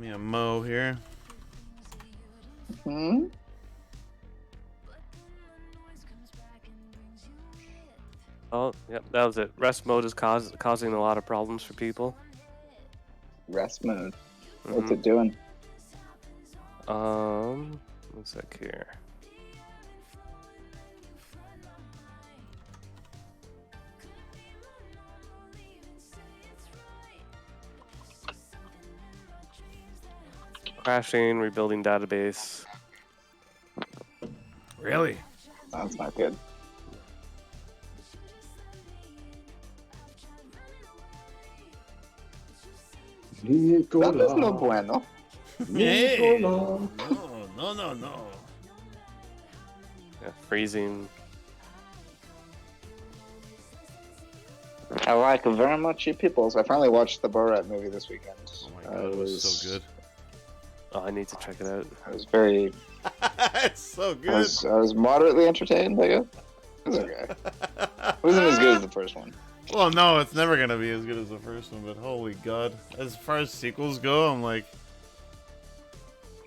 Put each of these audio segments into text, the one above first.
me a mo here. Hmm? Oh, yep, that was it. Rest mode is causing a lot of problems for people. Rest mode. What's it doing? One sec here. Crashing, rebuilding database. Really? That's not good. That is no bueno. Hey! No. Yeah, freezing. I like very much you peoples. I finally watched the Borat movie this weekend. Oh my god, it was so good. Oh, I need to check it out. I was very. It's so good. I was moderately entertained, I guess. It was okay. It wasn't as good as the first one. Well, no, it's never gonna be as good as the first one, but holy god. As far as sequels go, I'm like...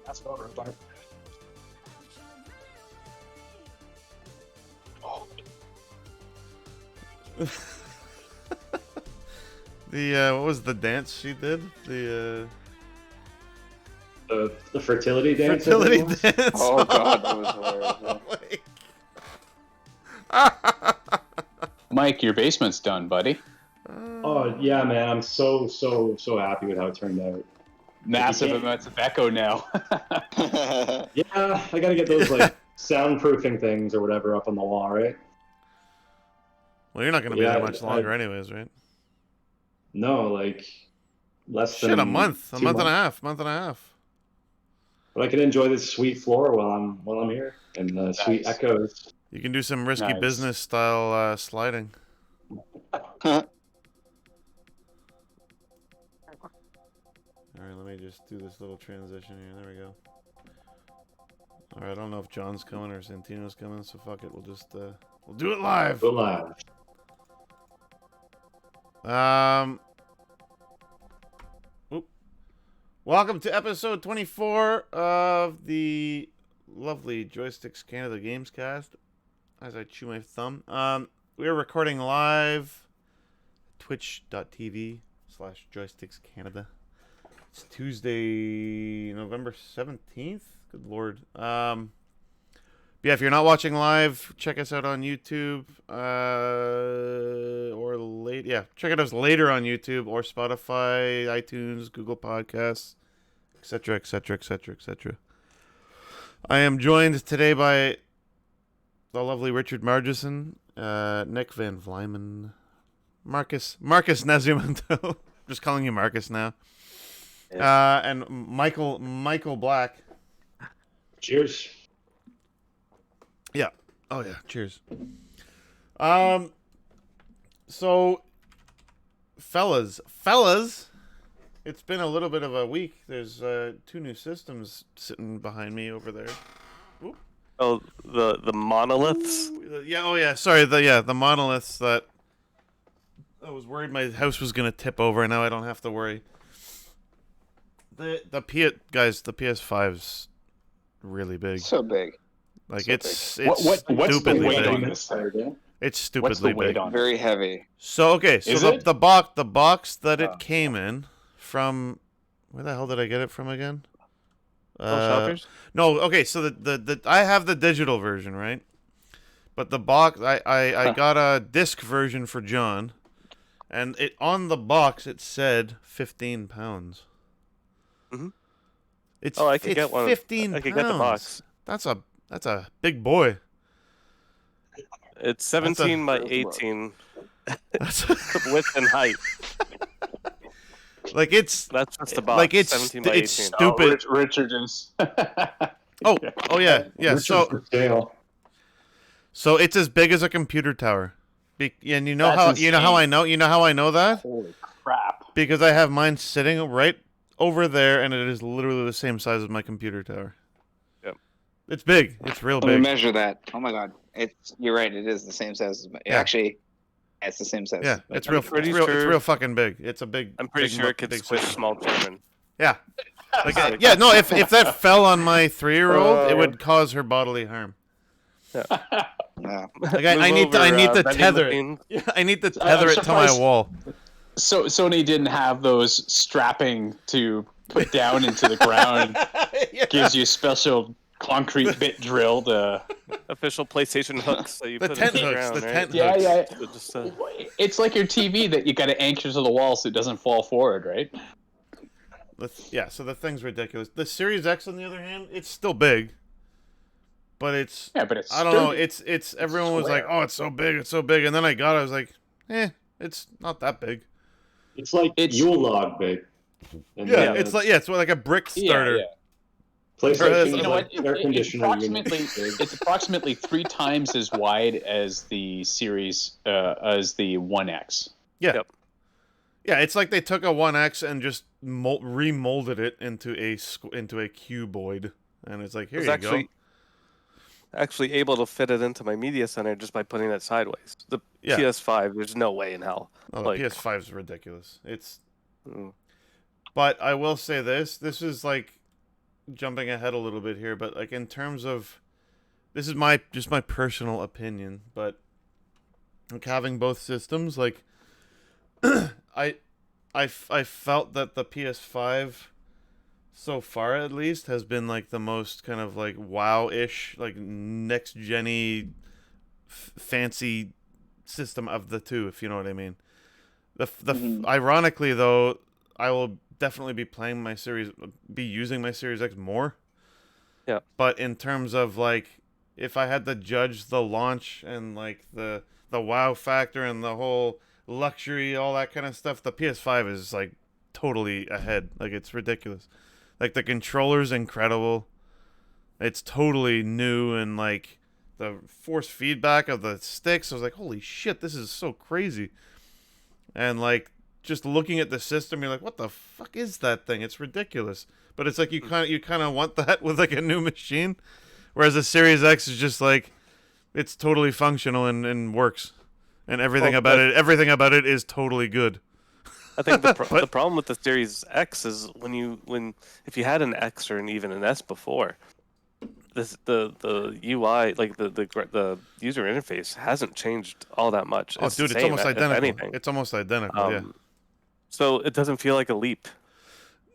That's not right. What was the dance she did? The fertility dance. fertility dance. Oh god, that was hilarious. Mike, your basement's done, buddy. Oh yeah, man! I'm so happy with how it turned out. Massive amounts of echo now. Yeah, I gotta get those like soundproofing things or whatever up on the wall, right? Well, you're not gonna be there much longer, anyways, right? No, like less than a month, a month and a half, But I can enjoy this sweet floor while I'm here and the sweet echoes. You can do some risky business style sliding. Alright, let me just do this little transition here. There we go. Alright, I don't know if John's coming or Santino's coming, so fuck it. We'll just, we'll do it live! Go live. Welcome to episode 24 of the lovely Joysticks Canada Gamescast. As I chew my thumb. We are recording live twitch.tv/Joysticks Canada. It's Tuesday, November 17th. Good lord. But yeah, if you're not watching live, check us out on YouTube. Or late. Yeah, check it out later on YouTube or Spotify, iTunes, Google Podcasts, etc., etc., etc., etc. I am joined today by the lovely Richard Margison, Nick Van Vlymen, Marcus Nazumanto. Just calling you Marcus now. Yes. And Michael Black. Cheers. Yeah. Oh yeah. Cheers. So, fellas, it's been a little bit of a week. There's 2 new systems sitting behind me over there. Oop. Oh, the monoliths? Ooh, yeah, oh yeah, sorry, the monoliths that I was worried my house was gonna tip over, and now I don't have to worry. The PS5's really big. So big. Like so it's big. What's the weight big. on this? It's stupidly What's the weight big. on Very heavy. So okay, so Is the box that it came in from, where the hell did I get it from again? No, okay, so the I have the digital version, right? But the box, I got a disc version for John, and it on the box it said 15 pounds. Mm-hmm. I could get one. 15 pounds. I could get the box. That's a big boy. It's 17 by 18. That's width and height. Like that's just the box. Like it's 17 by 18. It's stupid. Richard is. oh yeah. So it's as big as a computer tower. And you know how I know that? Holy crap! Because I have mine sitting right over there, and it is literally the same size as my computer tower. Yep. It's big. It's real Let me big. measure that. Oh my god. You're right. It is the same size as my. Yeah. Actually, it's the same size. Yeah, as it's real. It's real fucking big. It's a big. I'm pretty big sure it could big squish system. small children. Yeah. Like, yeah, no, if that fell on my 3-year-old, it would cause her bodily harm. Yeah. Like I need to vending tether it. machine. Yeah, I need to I'm tether it to my surprised- wall. So Sony didn't have those strapping to put down into the ground. Yeah. Gives you a special concrete bit drill to. Official PlayStation hooks that you The put tent into the hooks, ground, the right? tent Yeah, hooks. yeah. So just, It's like your TV that you got to anchor to the wall so it doesn't fall forward, right? Yeah, so the thing's ridiculous. The Series X, on the other hand, it's still big, but it's Yeah, but it's. I don't know. sturdy. It's everyone was like, square. "Oh, it's so big, it's so big," and then I got it. I was like, it's not that big. It's like Yule log big. And Yeah, then, it's like a brick starter. Yeah. PlayStation You You know like what? air conditioner Approximately, unit big. it's approximately 3 times as wide as the series, as the One X. Yeah. Yep. Yeah, it's like they took a 1X and just remolded it into a cuboid, and it's like, here was you actually able to fit it into my media center just by putting it sideways. The Yeah. PS5, there's no way in hell. go. Oh, the like- PS5 is ridiculous. Mm. But I will say this is like jumping ahead a little bit here, but like in terms of, this is just my personal opinion, but like having both systems, like I felt that the PS5 so far at least has been like the most kind of like wow-ish, like next gen-y fancy system of the two, if you know what I mean. Ironically though, I will definitely be using my Series X more. Yeah. But in terms of like, if I had to judge the launch and like the wow factor and the whole luxury, all that kind of stuff, the PS5 is like totally ahead. Like, it's ridiculous. Like, the controller's incredible. It's totally new, and like the force feedback of the sticks, I was like, holy shit, this is so crazy. And like, just looking at the system, you're like, what the fuck is that thing? It's ridiculous. But it's like you kind of want that with like a new machine, whereas the Series X is just like, it's totally functional and works, and everything about it is totally good. I think the problem with the Series X is if you had an X or even an S before, the UI, like the user interface hasn't changed all that much. Oh, It's dude, the it's same, almost if identical. anything. It's almost identical. Yeah. So it doesn't feel like a leap.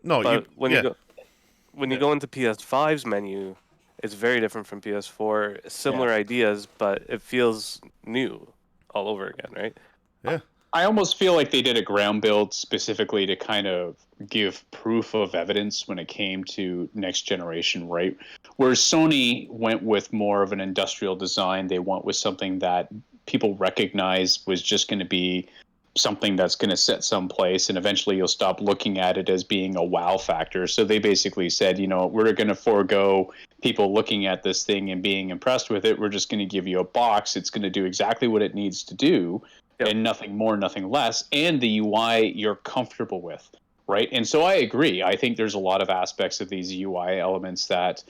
No, But when you go into PS5's menu, it's very different from PS4. Similar ideas, but it feels new all over again, right? Yeah. I almost feel like they did a ground build specifically to kind of give proof of evidence when it came to next generation, right? Whereas Sony went with more of an industrial design. They went with something that people recognize was just going to be something that's going to set some place, and eventually you'll stop looking at it as being a wow factor. So they basically said, we're going to forego people looking at this thing and being impressed with it. We're just going to give you a box. It's going to do exactly what it needs to do. Yep. And nothing more, nothing less. And the UI you're comfortable with, right? And so I agree. I think there's a lot of aspects of these UI elements that,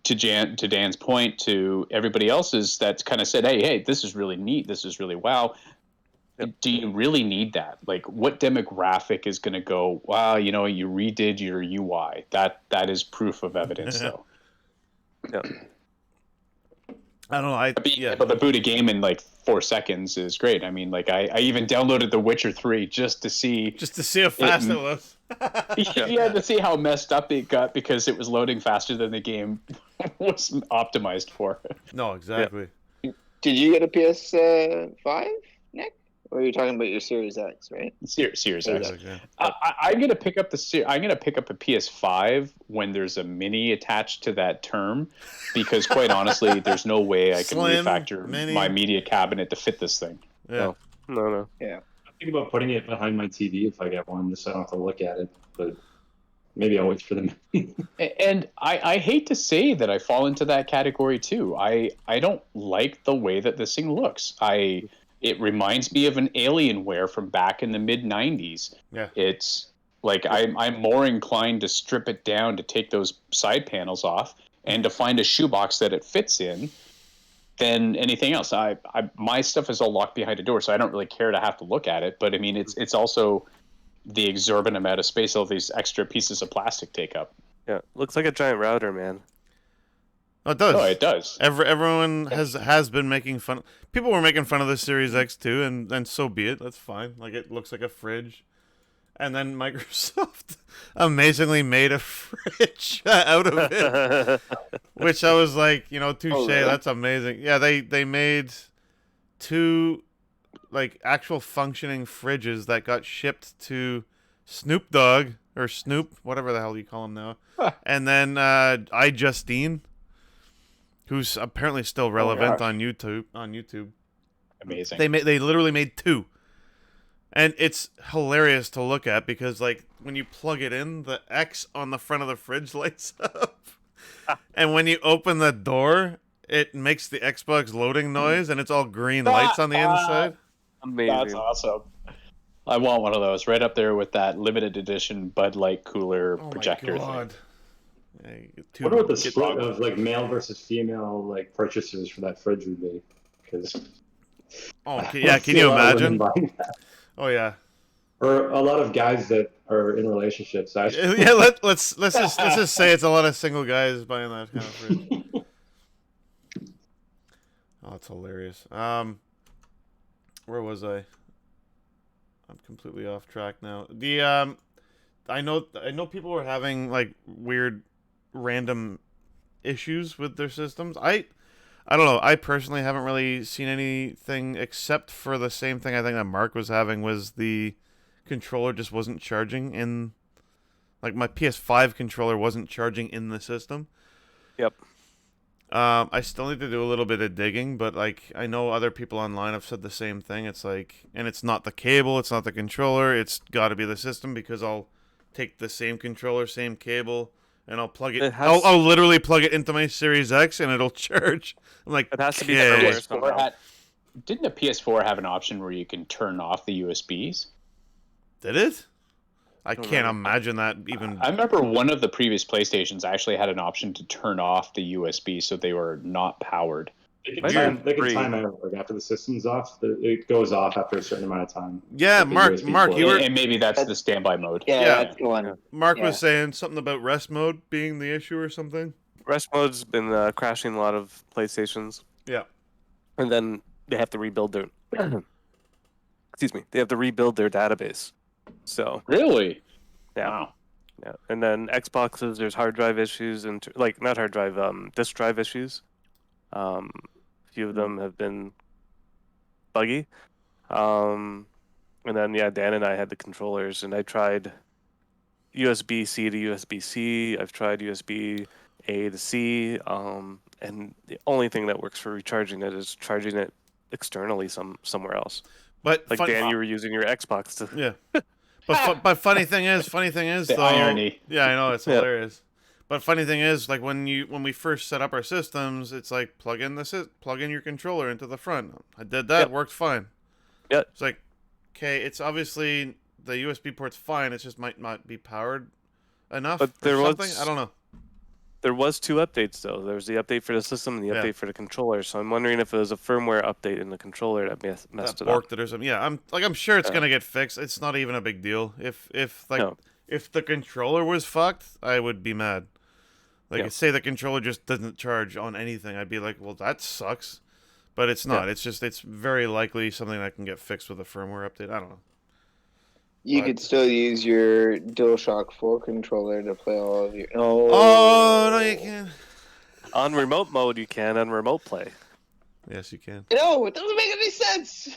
to Dan's point, to everybody else's, that kind of said, hey, this is really neat. This is really wow. Yep. Do you really need that? Like, what demographic is going to go, wow, you redid your UI? That is proof of evidence, though. Yep. I don't know. But the boot a game in like 4 seconds is great. I mean, like I even downloaded The Witcher 3 just to see how fast it was. Yeah, to see how messed up it got because it was loading faster than the game was optimized for. No, exactly. Yeah. Did you get a PS5, Nick? Or are you talking about your Series X, right? Series X. Okay. I'm gonna pick up I'm gonna pick up a PS5 when there's a mini attached to that term, because quite honestly, there's no way I can refactor my media cabinet to fit this thing. Yeah. No. Yeah. I think about putting it behind my TV if I get one, just so I don't have to look at it. But maybe I'll wait for them. And I hate to say that I fall into that category too. I don't like the way that this thing looks. It reminds me of an Alienware from back in the mid-90s. Yeah. It's like I'm more inclined to strip it down to take those side panels off and to find a shoebox that it fits in than anything else. My stuff is all locked behind a door, so I don't really care to have to look at it. But I mean, it's also the exorbitant amount of space all these extra pieces of plastic take up. Yeah, looks like a giant router, man. Oh, it does. Oh, it does. Everyone has been making fun. People were making fun of the Series X too, and so be it. That's fine. Like, it looks like a fridge. And then Microsoft amazingly made a fridge out of it, which I was like, touche. Oh, really? That's amazing. Yeah, they made 2 like actual functioning fridges that got shipped to Snoop Dogg or Snoop, whatever the hell you call him now, and then iJustine, who's apparently still relevant on YouTube. Amazing. They literally made 2. And it's hilarious to look at because, like, when you plug it in, the X on the front of the fridge lights up. And when you open the door, it makes the Xbox loading noise, and it's all green lights on the inside. Amazing. That's awesome. I want one of those right up there with that limited edition Bud Light cooler projector my God. thing. I wonder what the split of like male versus female like purchasers for that fridge would be. Because can you imagine? Oh yeah. Or a lot of guys that are in relationships. Actually. Yeah, let's just say it's a lot of single guys buying that kind of fridge. Oh, it's hilarious. Where was I? I'm completely off track now. I know people were having like weird, random issues with their systems. I don't know. I personally haven't really seen anything except for the same thing I think that Mark was having was the controller just wasn't charging in, like my PS5 controller wasn't charging in the system. Yep. I still need to do a little bit of digging, but like I know other people online have said the same thing. It's like, and it's not the cable, it's not the controller, it's got to be the system because I'll take the same controller, same cable, and I'll plug it. I'll literally plug it into my Series X and it'll charge. I'm like, it has to be okay. firmware. Didn't the PS4 have an option where you can turn off the USBs? Did it? I can't imagine that even. I remember one of the previous PlayStations actually had an option to turn off the USB so they were not powered. They can time out like after the system's off. It goes off after a certain amount of time. Yeah, like Mark, you were. And maybe that's the standby mode. Yeah, that's the one. Mark was saying something about rest mode being the issue or something. Rest mode's been crashing a lot of PlayStations. Yeah. And then they have to rebuild their. Excuse me. They have to rebuild their database. So. Really? Yeah. Wow. Yeah. And then Xboxes, there's hard drive issues and not hard drive, disk drive issues. A few of them have been buggy. And then Dan and I had the controllers, and I tried USB-C to USB-C. I've tried USB-A to C. And the only thing that works for recharging it is charging it externally somewhere else. But like Dan, you were using your Xbox to. Yeah. But funny thing is the though, irony. Yeah, I know, it's hilarious. But funny thing is, like when we first set up our systems, it's like plug in your controller into the front. I did that, it worked fine. Yeah. It's like, okay, it's obviously the USB port's fine. It just might not be powered enough. But there was, I don't know. There was 2 updates though. There was the update for the system and the update for the controller. So I'm wondering if it was a firmware update in the controller that messed it up. It or something. Yeah, I'm sure it's gonna get fixed. It's not even a big deal. If the controller was fucked, I would be mad. Like say the controller just doesn't charge on anything, I'd be like, well, that sucks. But it's not. Yeah. It's very likely something that can get fixed with a firmware update. I don't know. You could still use your DualShock 4 controller to play all of your. Oh no, you can't. On remote mode, you can. On remote play. Yes, you can. No, it doesn't make any sense.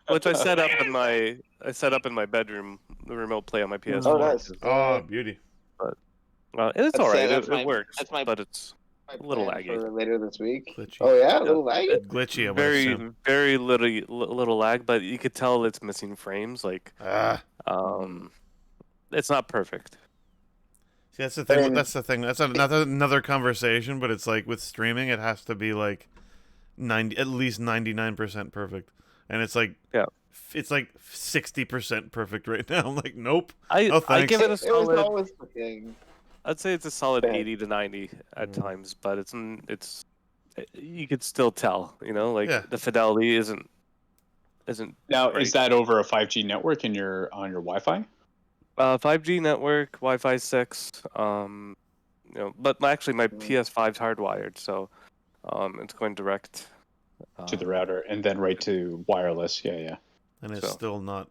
Which I set up in my bedroom. The remote play on my PS4. Oh, nice. Oh, beauty. But it's all right. It works. That's my. But it's a little laggy. For later this week. Glitchy. Oh yeah, a little laggy. Glitchy. Very little lag, but you could tell it's missing frames. Like, it's not perfect. See, that's the thing. That's another conversation. But it's like with streaming, it has to be like at least 99% perfect, and it's like it's like 60% perfect right now. I'm like, nope. I give it a solid. It was always the thing. I'd say it's a solid 80 to 90 at times, but it's you could still tell, the fidelity isn't. Now, great. Is that over a 5G network on your Wi-Fi? 5G network, Wi-Fi 6. But actually my PS5's hardwired, so it's going direct To the router and then right to wireless. Yeah. And it's So-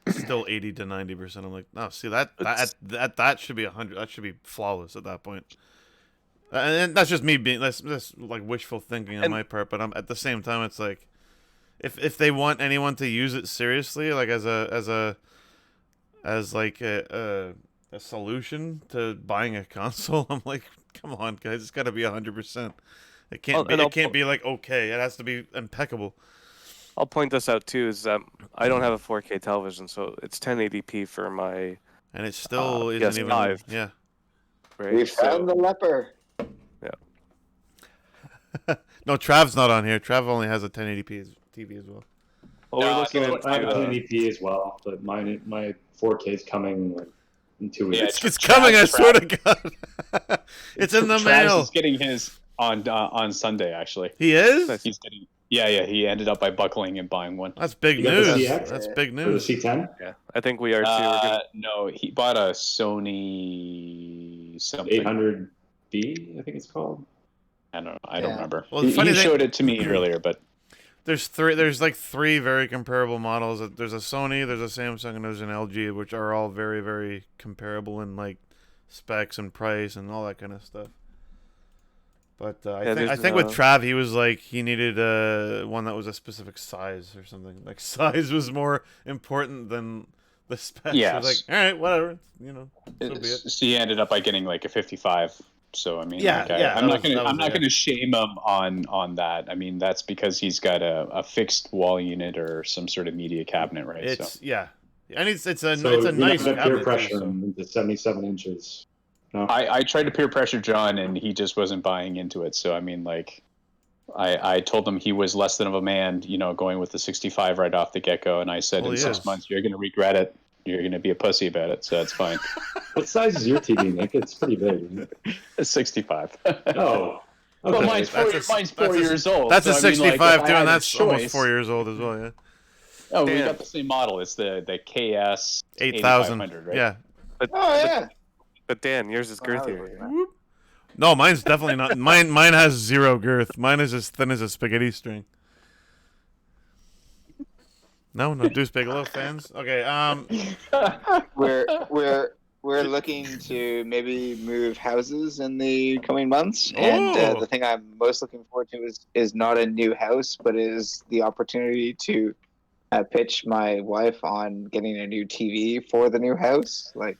still 80 to 90%. I'm like, no, see that should be 100. That should be flawless at that point. And that's just me being that's like wishful thinking on my part. But at the same time, it's like, if they want anyone to use it seriously, like as like a solution to buying a console, I'm like, come on, guys, it's got to be 100%. It can't be like okay. It has to be impeccable. I'll point this out too, is that I don't have a 4K television, so it's 1080p for my And it still isn't even. PS5. Yeah. right. We found the leper. No, Trav's not on here. Trav only has a 1080p TV as well. Well, we're looking So at I have a 1080p as well, but my 4K is coming like in 2 weeks. Yeah, It's coming, I swear to God. It's in the Travis mail. is getting his on Sunday actually. He is? He's getting. Yeah. He ended up by buckling and buying one. That's big You got the news. CX? That's big For the news. C10, Yeah, I think we are too. We're gonna, No, he bought a Sony something. 800B, I think it's called. I don't know. I don't remember. Well, the he funny thing- showed it to me earlier, but There's like three very comparable models. There's a Sony, there's a Samsung, and there's an LG, which are all very, very comparable in like specs and price and all that kind of stuff. But I think with Trav, he was like he needed one that was a specific size or something. Like size was more important than the specs. Yes. I was like, all right, whatever, so be it. so he ended up by getting like a 55. So I mean, Yeah, like, yeah, I'm that was- not yeah. gonna shame him on that. I mean, that's because he's got a fixed wall unit or some sort of media cabinet, right? It's yeah, and it's a So nice you have peer cabinet, pressure too, so. him into 77 inches. No? I tried to peer pressure John, and he just wasn't buying into it. So I mean, like, I told him he was less than of a man, going with the 65 right off the get go, and I said Well, in he 6 is. months you're gonna regret it. You're gonna be a pussy about it. So that's fine. What size is your TV, Nick? It's pretty big. Isn't it? It's 65. Oh. Well, Okay. mine's four, That's a- mine's 4 that's a- years old. That's so a I mean, like, if 65 I too, had and a that's almost choice- 4 years old as well. Yeah, Oh, we Damn. got the same model. It's the KS 8,000. 8500, right? Yeah. Oh yeah. but Dan, yours is girthier. No, mine's definitely not. Mine has zero girth. Mine is as thin as a spaghetti string. No Deuce Bigelow fans. Okay. We're looking to maybe move houses in the coming months, and Oh. the thing I'm most looking forward to is not a new house, but is the opportunity to pitch my wife on getting a new TV for the new house. Like,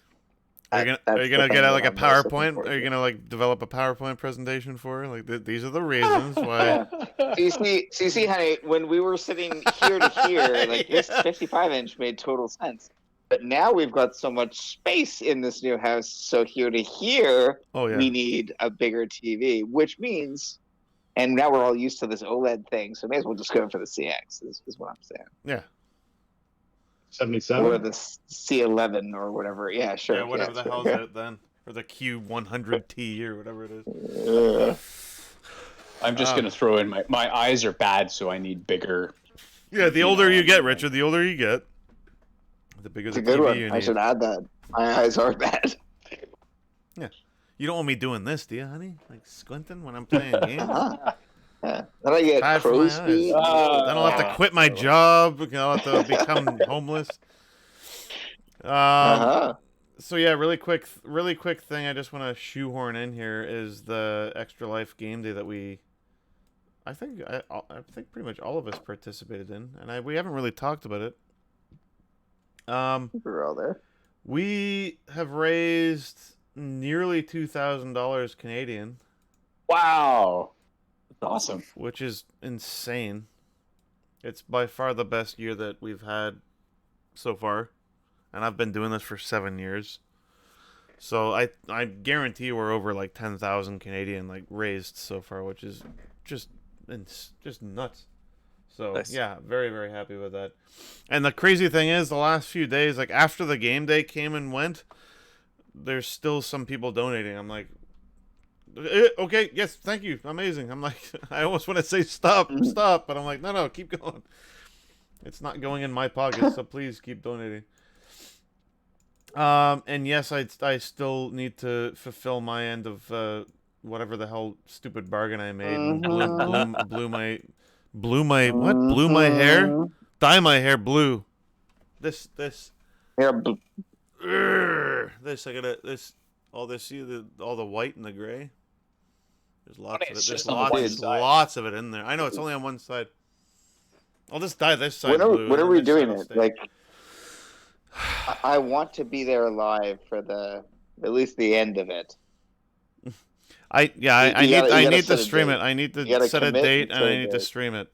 Are you that's gonna the get thing like a that I'm most looking PowerPoint? forward Are you to. gonna like develop a PowerPoint presentation for her? Like these are the reasons why. You see, honey, when we were sitting here to here, like this Yeah. 55-inch made total sense. But now we've got so much space in this new house, so here to here, Oh yeah. we need a bigger TV, which means, and now we're all used to this OLED thing, so may as well just go for the CX, is what I'm saying. Yeah. 77? Or the C11 or whatever. Yeah, sure. Yeah. Whatever the sure, hell's yeah. out then, or the Q100T or whatever it is. I'm just gonna throw in my eyes are bad, so I need bigger. Yeah. The older you get, Richard, the older you get, the bigger It's the a good TV one. you I need. should add that. My eyes are bad. You don't want me doing this, do you, honey? Like squinting when I'm playing games. Uh-huh. Yeah. Then I get Bad for my crow's eyes. feet. Then I'll have to quit my job. I'll have to become homeless. Uh-huh. So yeah, really quick thing I just want to shoehorn in here is the Extra Life game day that I think pretty much all of us participated in, and we haven't really talked about it. We're all there. We have raised nearly $2,000 Canadian, Wow, that's awesome. which is insane. It's by far the best year that we've had so far, and I've been doing this for 7 years. So I guarantee we're over like 10,000 Canadian like raised so far, which is just nuts. So Nice. yeah, very very happy with that. And the crazy thing is, the last few days, like after the game day came and went, there's still some people donating. I'm like, okay, yes, thank you, amazing. I'm like, I almost want to say stop, but I'm like, no, keep going. It's not going in my pocket, so please keep donating. And yes, I still need to fulfill my end of whatever the hell stupid bargain I made and blew my what? Blew my hair? Dye my hair blue. This Yeah, this I gotta this all this see all the white and the gray. There's lots of it. It's There's just on the one lots side. lots of it in there. I know it's only on one side. I'll just dye this side when are, blue. when and are we this side doing will it? stay. Like, I want to be there live for at least the end of it. I You gotta need to set a stream date. it. I need You to gotta set a commit date and and set I a need to date. stream it.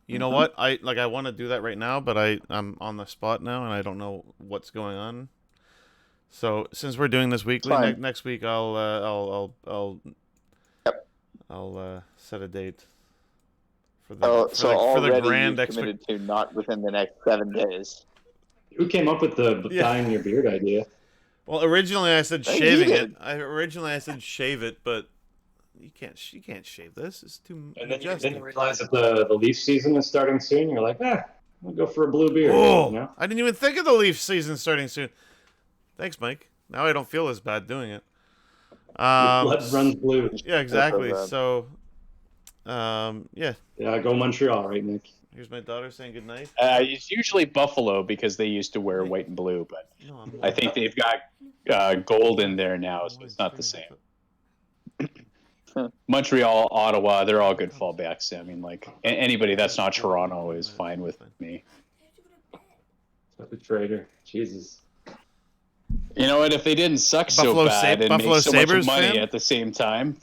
You know what? I want to do that right now, but I'm on the spot now and I don't know what's going on. So since we're doing this weekly, Fine. next week Yep. I'll set a date for So for the already grand you've committed to not within the next 7 days. Who came up with the Yeah. dyeing your beard idea? Well, originally I said I think shaving he it. did. I said shave it, but you can't shave this. It's too And then majestic. you realize that the leaf season is starting soon. You're like, I'll go for a blue beard. Oh, You know? I didn't even think of the Leaf season starting soon. Thanks, Mike. Now I don't feel as bad doing it. Your blood runs blue. Yeah, exactly. bad. So, yeah. Yeah, go Montreal, right, Nick? Here's my daughter saying goodnight. It's usually Buffalo because they used to wear white and blue, but No, I'm I think they've got gold in there now, so it's not the same. Montreal, Ottawa, they're all good fallbacks. I mean, like anybody that's not Toronto is fine with me. What a traitor. Jesus. You know what? If they didn't suck Buffalo so bad and Buffalo make so Sabres much money fan? at the same time,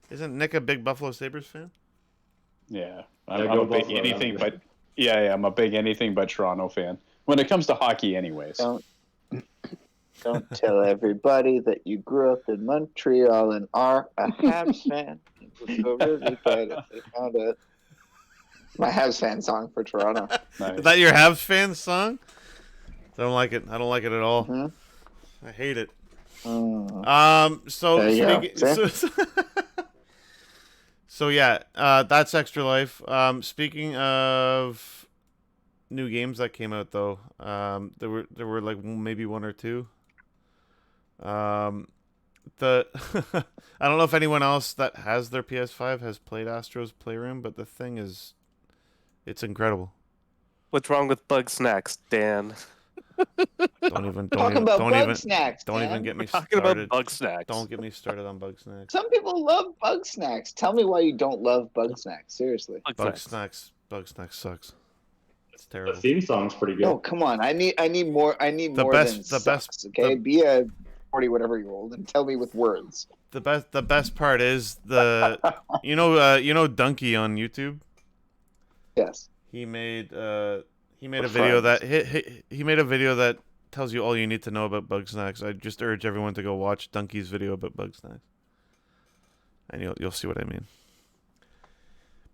Isn't Nick a big Buffalo Sabres fan? yeah, Yeah, I'm go a big Buffalo, anything yeah. but I'm a big anything but Toronto fan when it comes to hockey, anyways. Don't tell everybody that you grew up in Montreal and are a Habs fan. It would go really bad if they found out. My Habs fan song for Toronto. Nice. Is that your Habs fan song? I don't like it. I don't like it at all. Mhm. I hate it. So There you go. speaking, so yeah, that's Extra Life. Speaking of new games that came out though, there were like maybe one or two. The I don't know if anyone else that has their PS5 has played Astro's Playroom, but the thing is, it's incredible. What's wrong with Bug Snacks, Dan? Don't even snacks. don't even man. get me Talking started. about Bug Snacks. Don't get me started on Bug Snacks. Some people love bug snacks. Tell me why you don't love bug snacks. Seriously. Bug Snacks sucks. It's The terrible. theme song's pretty good. Oh, come on. I need more. I need more than sucks. Okay, be a 40 whatever year old and tell me with words. The best part is you know Dunkey on YouTube. Yes. He made a We're video friends. that he made a video that tells you all you need to know about Bug Snacks. I just urge everyone to go watch Dunkey's video about Bug Snacks, and you'll see what I mean.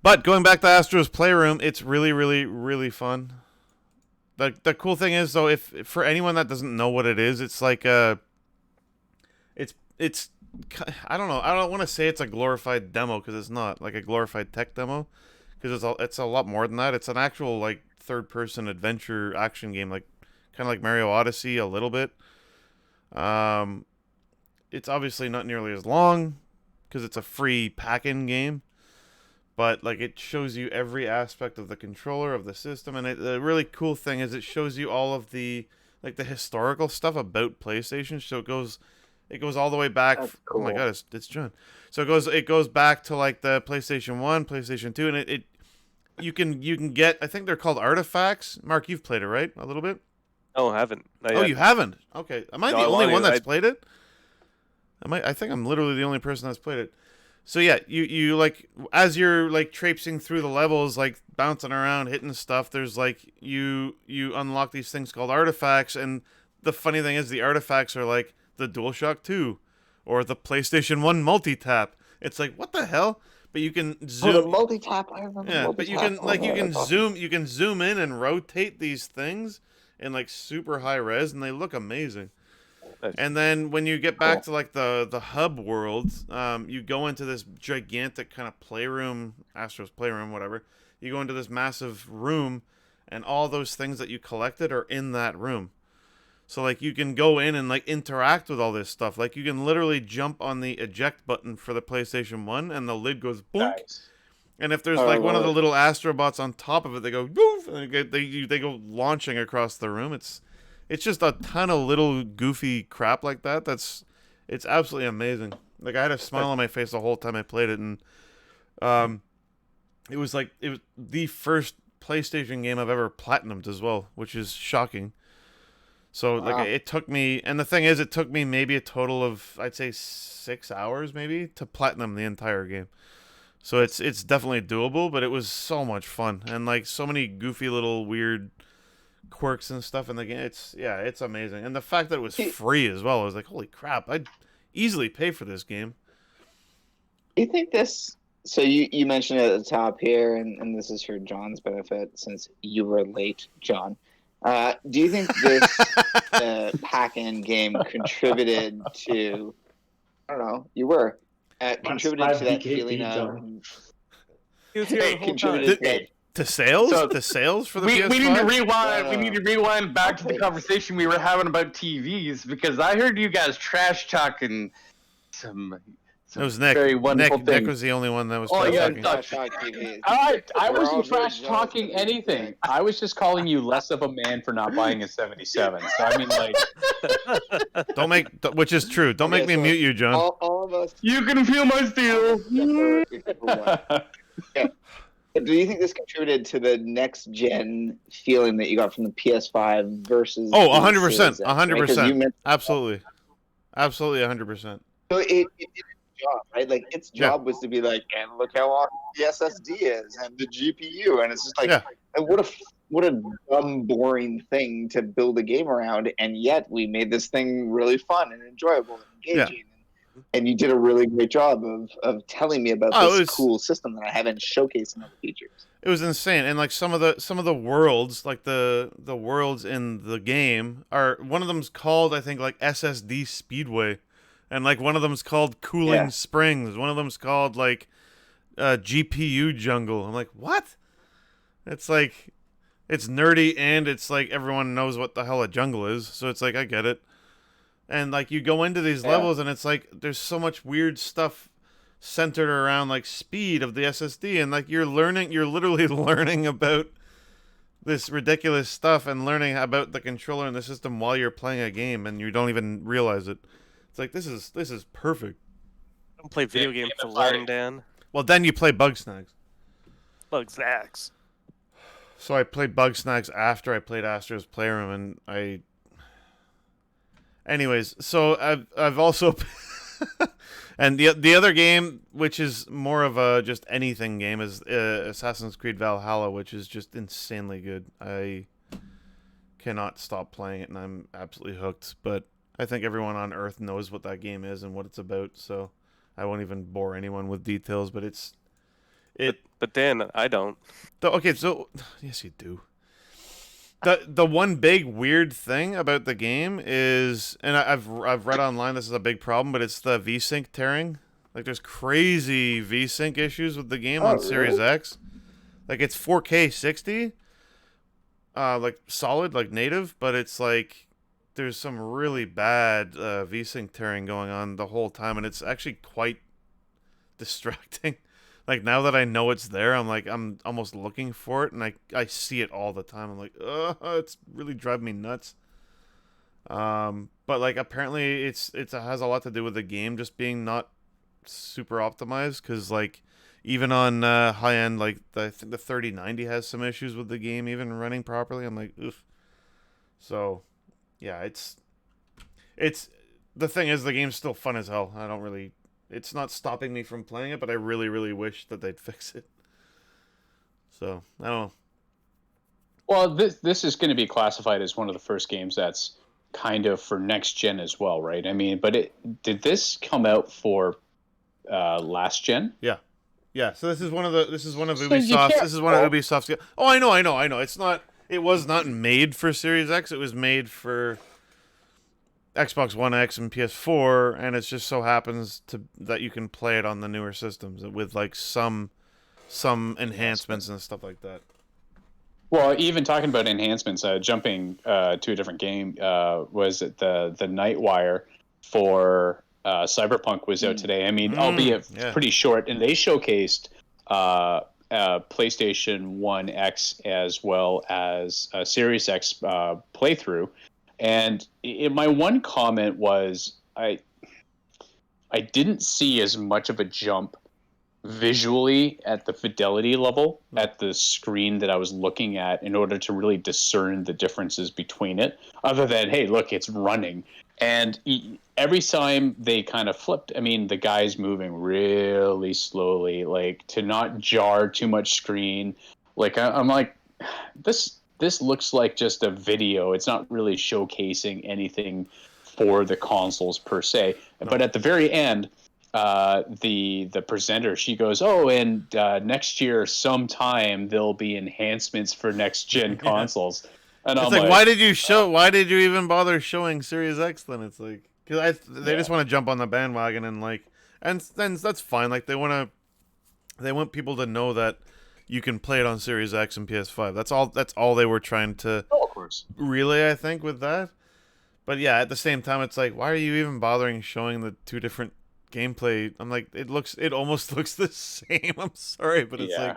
But going back to Astro's Playroom, it's really, really, really fun. The cool thing is though, if for anyone that doesn't know what it is, it's like it's I don't know. I don't want to say it's a glorified demo because it's not like a glorified tech demo because it's a lot more than that. It's an actual like third person adventure action game, like kind of like Mario Odyssey a little bit. It's obviously not nearly as long because it's a free pack-in game, but like it shows you every aspect of the controller of the system, and the really cool thing is it shows you all of the like the historical stuff about PlayStation. So it goes all the way back. That's Oh my cool. god, it's John. So it goes back to like the PlayStation 1, PlayStation 2, and you can get, I think they're called artifacts. Mark, you've played it, right? A little bit? No, I haven't. Not Oh, yet. you haven't? Okay. Am I No, the I only want one to. that's played it? I think I'm literally the only person that's played it. So yeah, you like as you're like traipsing through the levels, like bouncing around, hitting stuff, there's like you unlock these things called artifacts, and the funny thing is the artifacts are like the DualShock 2 or the PlayStation 1 multi-tap. It's like, what the hell? But you can zoom. Oh, the multi-tap. I remember Yeah, the but you multi-tap. can Oh, that's awesome. you can zoom in and rotate these things in like super high res, and they look amazing. Nice. And then when you get back to like the hub world, you go into this gigantic kind of playroom, Astro's Playroom, whatever. You go into this massive room, and all those things that you collected are in that room. So like you can go in and like interact with all this stuff. Like you can literally jump on the eject button for the PlayStation 1 and the lid goes boink. Nice. And if there's Oh, like one of the Lord. little astrobots on top of it, they go boof, and they go launching across the room. It's just a ton of little goofy crap like that. It's absolutely amazing. Like I had a smile on my face the whole time I played it, and it was the first PlayStation game I've ever platinumed as well, which is shocking. So like Wow. it took me, and the thing is, it took me maybe a total of I'd say 6 hours maybe to platinum the entire game. So it's definitely doable, but it was so much fun and like so many goofy little weird quirks and stuff in the game. It's amazing, and the fact that it was free as well, I was like, holy crap! I'd easily pay for this game. Do you think this? So you mentioned it at the top here, and this is for John's benefit since you were late, John. Do you think this pack-in game contributed to? I don't know. You were contributed to that feeling of. John. He was here the whole time. Contributed to that. To sales? So, to sales for the we PS5? need to rewind. We No. need to rewind back to the Okay. conversation we were having about TVs because I heard you guys trash talking some It was Nick. very wonderful Nick things. was the only one that was Oh, yeah, talking. Doug. TV. I We're all wasn't very trash jealous talking of you. anything. I was just calling you less of a man for not buying a 77. So I mean, like, Which is true. Don't make Okay, me so mute you, John. All of us. You can feel my steel. except for one. Do you think this contributed to the next gen feeling that you got from the PS5 versus? Oh, the 100%, Series X, right? 'Cause 100%. you meant- Absolutely. Absolutely 100%. So it did its job, right? Like its job was to be like, and look how awesome the SSD is and the GPU, and it's just like, Yeah. and what a dumb, boring thing to build a game around, and yet we made this thing really fun and enjoyable and engaging. And you did a really great job of telling me about Oh, this it was- cool system that I haven't showcasing all the features. It was insane, and like some of the worlds, like the worlds in the game, are one of them's called I think like SSD Speedway, and like one of them's called Cooling Yeah. Springs. One of them's called like GPU Jungle. I'm like, what? It's like it's nerdy and it's like everyone knows what the hell a jungle is, so it's like I get it. And like you go into these Yeah. levels and it's like there's so much weird stuff centered around like speed of the SSD, and like you're literally learning about this ridiculous stuff and learning about the controller and the system while you're playing a game, and you don't even realize it. It's like this is perfect. Don't play video games to learn, Dan. Well, then you play Bugsnax. Bugsnax. So I played Bugsnax after I played Astro's Playroom, and I. Anyways, so I've also. And the other game, which is more of a just anything game, is Assassin's Creed Valhalla, which is just insanely good. I cannot stop playing it, and I'm absolutely hooked. But I think everyone on Earth knows what that game is and what it's about, so I won't even bore anyone with details. But But Dan, I don't. okay. So yes, you do. The one big weird thing about the game is, and I've read online this is a big problem, but it's the VSync tearing. Like there's crazy VSync issues with the game on Series really? X. Like it's 4K 60, like solid, like native, but it's like there's some really bad VSync tearing going on the whole time, and it's actually quite distracting. Like now that I know it's there, I'm almost looking for it, and I see it all the time. I'm like, it's really driving me nuts. But like apparently it has a lot to do with the game just being not super optimized, because like even on high end, like I think the 3090 has some issues with the game even running properly. I'm like, oof. So yeah, it's the thing is the game's still fun as hell. It's not stopping me from playing it, but I really, really wish that they'd fix it. So, I don't know. well, this is going to be classified as one of the first games that's kind of for next gen as well, right? I mean, but did this come out for last gen? Yeah, so this is one of So you Ubisoft's. can't- This is one of Ubisoft's. Oh, I know. It was not made for Series X. It was made for Xbox One X and PS4, and it just so happens that you can play it on the newer systems with like some enhancements and stuff like that. Well, even talking about enhancements, jumping to a different game, was it the Nightwire for Cyberpunk was out today. I mean, albeit pretty short, and they showcased PlayStation 1 X as well as Series X playthrough. And my one comment was I didn't see as much of a jump visually at the fidelity level at the screen that I was looking at in order to really discern the differences between it, other than, hey, look, it's running. And every time they kind of flipped, I mean, the guy's moving really slowly, like to not jar too much screen. Like I'm like, this looks like just a video. It's not really showcasing anything for the consoles per se. No. But at the very end, the presenter, she goes, oh, and next year sometime there'll be enhancements for next gen consoles. And it's I'm like, why did you even bother showing Series X then? It's like, because they just want to jump on the bandwagon and then that's fine. Like they want people to know that you can play it on Series X and PS5. That's all they were trying to relay, I think, with that. But yeah, at the same time, it's like, why are you even bothering showing the two different gameplay? I'm like, it almost looks the same. I'm sorry, but it's like,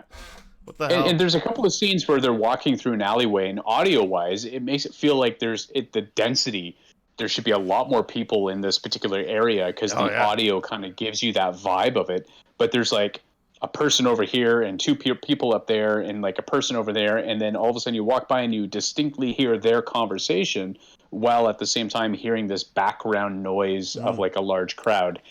what the hell? And there's a couple of scenes where they're walking through an alleyway, and audio-wise, it makes it feel like the density. There should be a lot more people in this particular area because audio kind of gives you that vibe of it. But there's like a person over here and two people up there and like a person over there, and then all of a sudden you walk by and you distinctly hear their conversation while at the same time hearing this background noise of like a large crowd.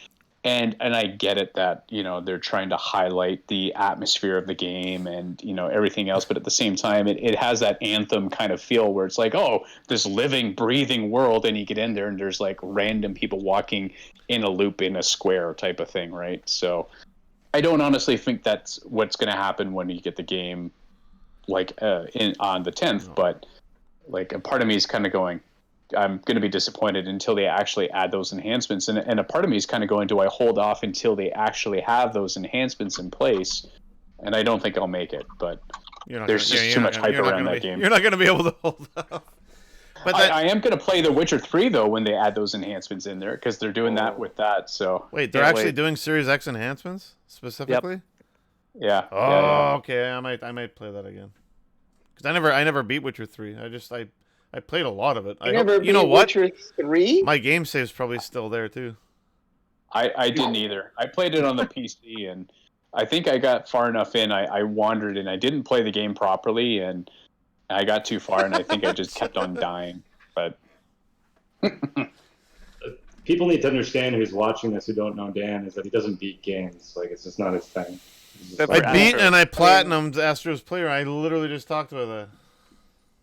And I get it that, you know, they're trying to highlight the atmosphere of the game and, you know, everything else. But at the same time, it has that Anthem kind of feel where it's like, oh, this living, breathing world. And you get in there and there's like random people walking in a loop in a square type of thing, right? So I don't honestly think that's what's going to happen when you get the game like on the 10th. But like a part of me is kind of going, I'm going to be disappointed until they actually add those enhancements. And a part of me is kind of going, do I hold off until they actually have those enhancements in place? And I don't think I'll make it, but there's just too much hype around that game. You're not going to be able to hold off. But I am going to play The Witcher 3, though, when they add those enhancements in there, because they're doing that with that. So wait, they're actually doing Series X enhancements specifically? Yep. Yeah. Oh, okay. I might play that again. Because I never beat Witcher 3. I played a lot of it. You know what? Witcher 3? My game save's probably still there too. I didn't either. I played it on the PC, and I think I got far enough in. I wandered, and I didn't play the game properly, and I got too far, and I think I just kept on dying. But people need to understand, who's watching this who don't know Dan, is that he doesn't beat games. Like, it's just not his thing. I beat and I platinumed Astro's Player. I literally just talked about that.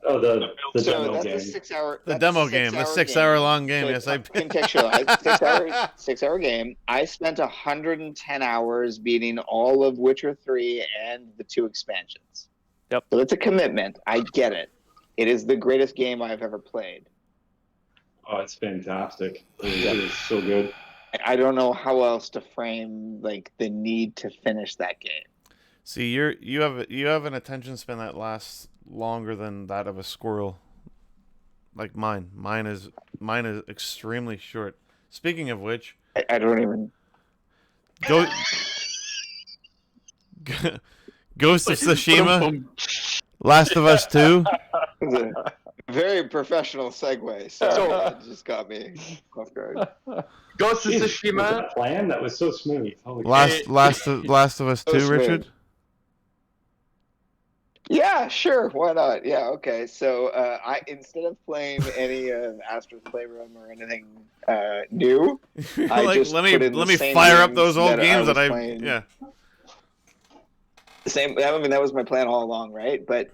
Oh, the demo that's game. A 6 hour. The demo game, the 6 hour long game. So yes, I contextualize 6 hour game. I spent 110 hours beating all of Witcher 3 and the 2 expansions. Yep. So it's a commitment. I get it. It is the greatest game I've ever played. Oh, it's fantastic. It is so good. I don't know how else to frame like the need to finish that game. See, you have an attention span that lasts longer than that of a squirrel. Like mine. Mine is extremely short. Speaking of which, I don't even Ghost of Tsushima, Last of Us 2. Very professional segue. So it just got me off guard. Ghost of Tsushima. Was that plan? That was so smooth. Holy Last of Us 2, Richard. Yeah, sure. Why not? Yeah, okay. So I instead of playing any of Astro's Playroom or anything new, I like, just let me fire up those old games that I playing. yeah. The same. I mean, that was my plan all along, right? But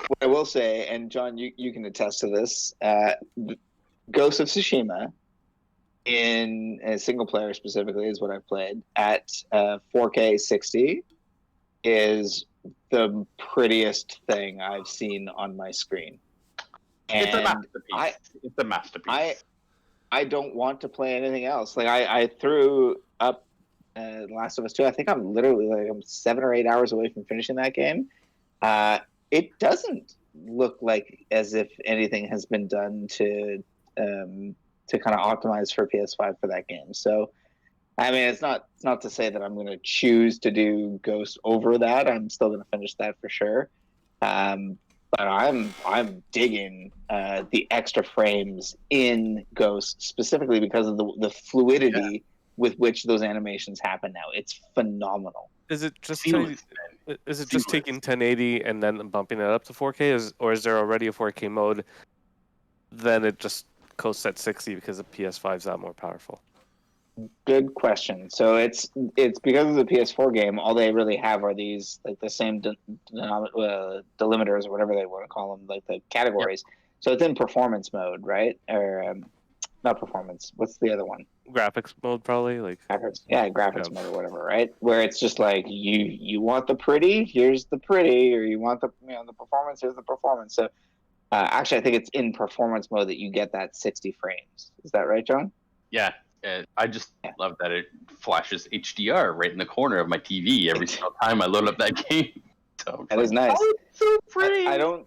what I will say, and John, you can attest to this, Ghost of Tsushima in a single player specifically is what I've played at 4K 60 is the prettiest thing I've seen on my screen. And it's a masterpiece. It's a masterpiece. I don't want to play anything else. Like I threw up Last of Us 2. I think I'm literally I'm 7 or 8 hours away from finishing that game. It doesn't look like as if anything has been done to kind of optimize for PS5 for that game. So, I mean, it's not to say that I'm going to choose to do Ghost over that. I'm still going to finish that for sure. But I'm digging the extra frames in Ghost specifically because of the fluidity with which those animations happen now. It's phenomenal. Is it just Seamless, taking 1080 and then bumping it up to 4K, or is there already a 4K mode? Then it just coasts at 60 because the PS5 is that more powerful. Good question. So it's because of the PS4 game. All they really have are these like the same delimiters or whatever they want to call them, like the categories. Yep. So it's in performance mode, right? Or not performance. What's the other one? Graphics mode, probably like graphics mode or whatever, right? Where it's just like you want the pretty, here's the pretty, or you want the the performance, here's the performance. So actually, I think it's in performance mode that you get that 60 frames. Is that right, John? Yeah. I just love that it flashes HDR right in the corner of my TV every single time I load up that game. So that is nice. Oh, it's so pretty. I don't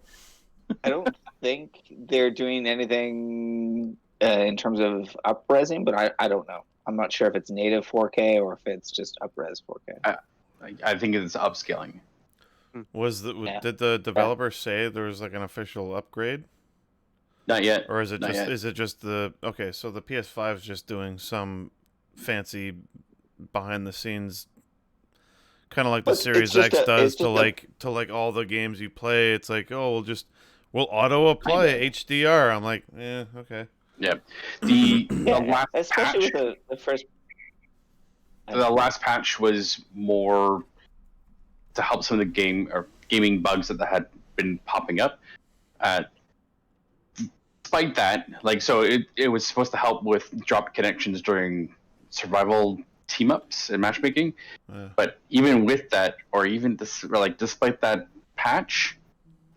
think they're doing anything in terms of up-resing, but I don't know. I'm not sure if it's native 4K or if it's just up-res 4K. I think it's upscaling. Did the developer say there was like an official upgrade? Not yet. Or is it just the so the PS5 is just doing some fancy behind the scenes kind of like the Series X does to like all the games you play. It's like, oh, we'll auto apply HDR. I'm like, okay. Yeah. The last especially patch, with the first the last patch was more to help some of the gaming bugs that had been popping up. Despite that, it was supposed to help with dropped connections during survival team ups and matchmaking. But even with that, or even despite that patch,